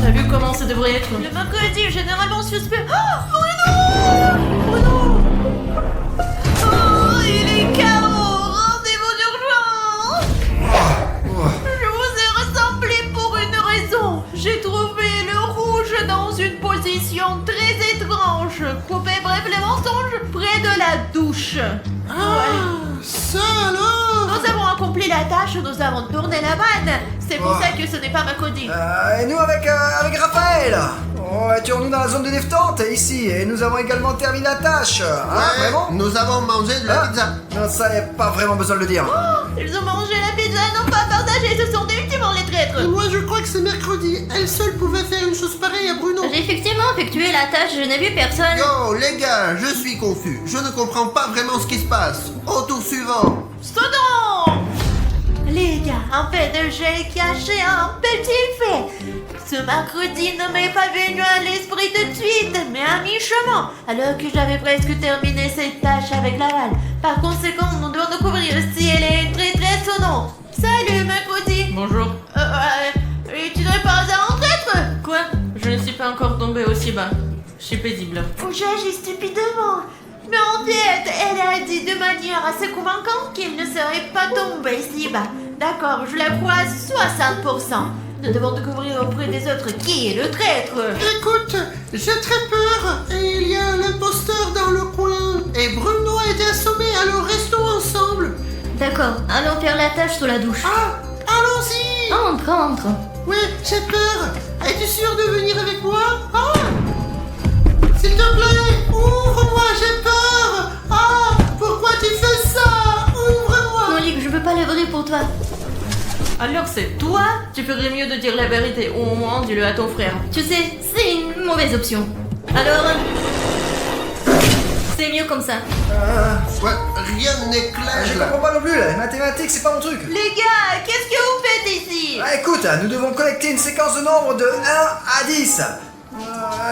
T'as vu comment ça devrait être? Le mercredi est généralement suspect. Oh, Bruno! Oh, il est KO. Rendez-vous d'urgence. Je vous ai rassemblé pour une raison. J'ai trouvé le rouge dans une position très étrange. Coupé bref les mensonges près de la douche. Ça alors? Nous avons accompli la tâche, nous avons tourné la vanne. C'est pour ça que ce n'est pas mercredi. Et nous avec Raphaël. Étions-nous dans la zone de détente ici, et nous avons également terminé la tâche. Vraiment? Nous avons mangé de la pizza. Non, ça n'y a pas vraiment besoin de le dire. Ils ont mangé la pizza, non pas partagé, ce sont ultimement les traîtres. Et moi je crois que c'est mercredi. Elle seule pouvait faire une chose pareille à Bruno. J'ai effectivement effectué la tâche, je n'ai vu personne. Yo, les gars, je suis confus. Je ne comprends pas vraiment ce qui se passe. Au tour suivant. Stodon! Les gars, en fait, j'ai caché un petit fait. Ce mercredi ne m'est pas venu à l'esprit tout de suite, mais à mi-chemin, alors que j'avais presque terminé cette tâche avec Laval. Par conséquent, nous devons découvrir si elle est une traîtresse ou non. Salut, mercredi! Bonjour. Et tu n'es pas un traître? Quoi? Je ne suis pas encore tombée aussi bas. Je suis paisible. J'agis stupidement. Mais en fait, elle a dit de manière assez convaincante qu'elle ne serait pas tombée si bas. D'accord, je la crois à 60%. Nous devons découvrir auprès des autres qui est le traître. Écoute, j'ai très peur. Et il y a l'imposteur dans le coin. Et Bruno a été assommé, alors restons ensemble. D'accord, allons faire la tâche sous la douche. Ah, allons-y. Entre. Ouais, j'ai peur. Es-tu sûr de venir avec moi? Ah, s'il te plaît, ouvre-moi, j'ai peur. Ah, pourquoi tu fais ça? Ouvre-moi. Monique, je peux pas l'ouvrir pour toi. Alors c'est toi? Tu ferais mieux de dire la vérité, ou au moins dis-le à ton frère. Tu sais, c'est une mauvaise option. Alors, c'est mieux comme ça. Ouais, rien n'est clair Je là. comprends pas non plus, les mathématiques c'est pas mon truc. Les gars, qu'est-ce que vous faites ici? Écoute, nous devons collecter une séquence de nombres de 1 à 10.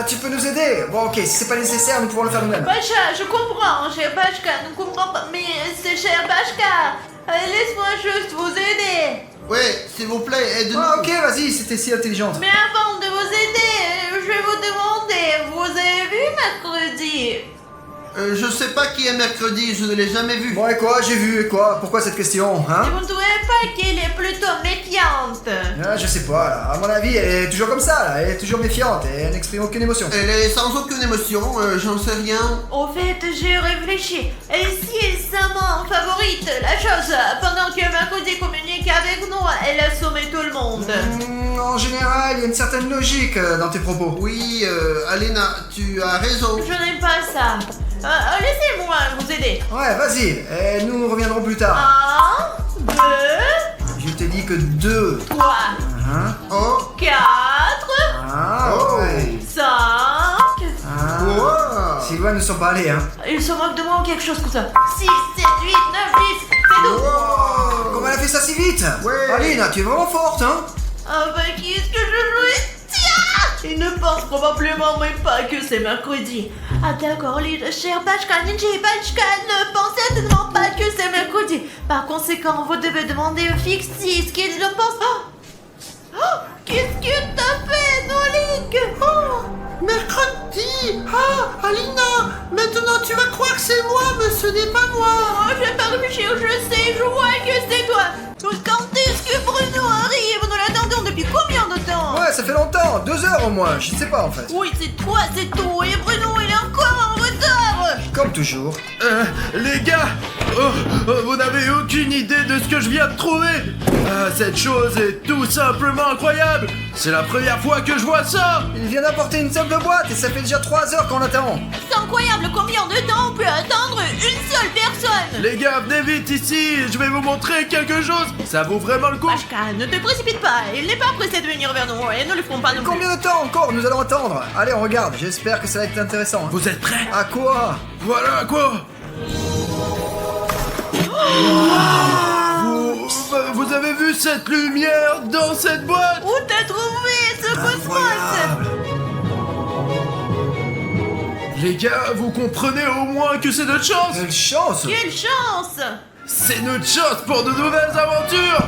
Tu peux nous aider? Bon, ok, si c'est pas nécessaire, nous pouvons le faire nous-mêmes. Pacha, je comprends, cher Pachka, nous comprends pas, mais c'est cher Pachka. Laisse-moi juste vous aider. Ouais, s'il vous plaît, aide-nous. Ah, ok, vas-y, c'était si intelligente. Mais avant de vous aider, je vais vous demander, vous avez vu mercredi? Je sais pas qui est mercredi, je ne l'ai jamais vu. Bon, et quoi? J'ai vu, et quoi? Pourquoi cette question, hein? Vous ne trouvez pas qu'elle est plutôt méfiante? Je sais pas, là. À mon avis, elle est toujours comme ça, là. Elle est toujours méfiante et elle n'exprime aucune émotion. Elle est sans aucune émotion, j'en sais rien. Au fait, j'ai réfléchi. Et si elle s'amant favorite la chose, pendant que mercredi communique avec nous, elle assommait tout le monde. En général, il y a une certaine logique dans tes propos. Oui, Alena, tu as raison. Je n'aime pas ça. Laissez-moi vous aider. Ouais, vas-y, et nous reviendrons plus tard. 1, 2, Je t'ai dit que 2. 3, Hein? Oh, 4, Ah, Oh. ouais. 5. Ah. wow. Si loin ne sont pas allés, hein. Il se moque de moi ou quelque chose comme ça. 6, 7, 8, 9, 10. C'est tout. Wow. Comment elle a fait ça si vite? Ouais. Aline, tu es vraiment forte, hein? Avec qui est-ce que je jouais? Tiens! Il ne pense probablement même pas que c'est mercredi. Ah d'accord, les chers Pachka, Ninja et Pachka ne pensent certainement pas que c'est mercredi. Par conséquent, vous devez demander au Fixie ce qu'il en pense. Qu'est-ce que t'as fait, Nolik? Mercredi. Ah, Alina, maintenant tu vas croire que c'est moi, mais ce n'est pas moi. Oh, je vais pas réfléchir, je sais, je vois que c'est toi. Quand est-ce que Bruno arrive? Nous l'attendons depuis combien de temps? Ouais, ça fait longtemps, 2 heures au moins, je ne sais pas en fait. Oui, c'est toi, c'est tout. Et Bruno, il est encore en retard. Comme toujours. Les gars, vous n'avez aucune idée de ce que je viens de trouver. Cette chose est tout simplement incroyable. C'est la première fois que je vois ça. Il vient d'apporter une simple boîte et ça fait déjà 3 heures qu'on attend. C'est incroyable combien de temps on peut attendre une seule personne. Les gars, venez vite ici, je vais vous montrer quelque chose. Ça vaut vraiment le coup. Pachka, ne te précipite pas. Il n'est pas pressé de venir vers nous et nous le ferons pas non plus. Combien de temps encore nous allons attendre? Allez, on regarde, j'espère que ça va être intéressant. Vous êtes prêts? À quoi? Voilà quoi. Vous avez vu cette lumière dans cette boîte? Où t'as trouvé ce cosmos. Les gars, vous comprenez au moins que c'est notre chance. Quelle chance! Quelle chance! C'est notre chance pour de nouvelles aventures.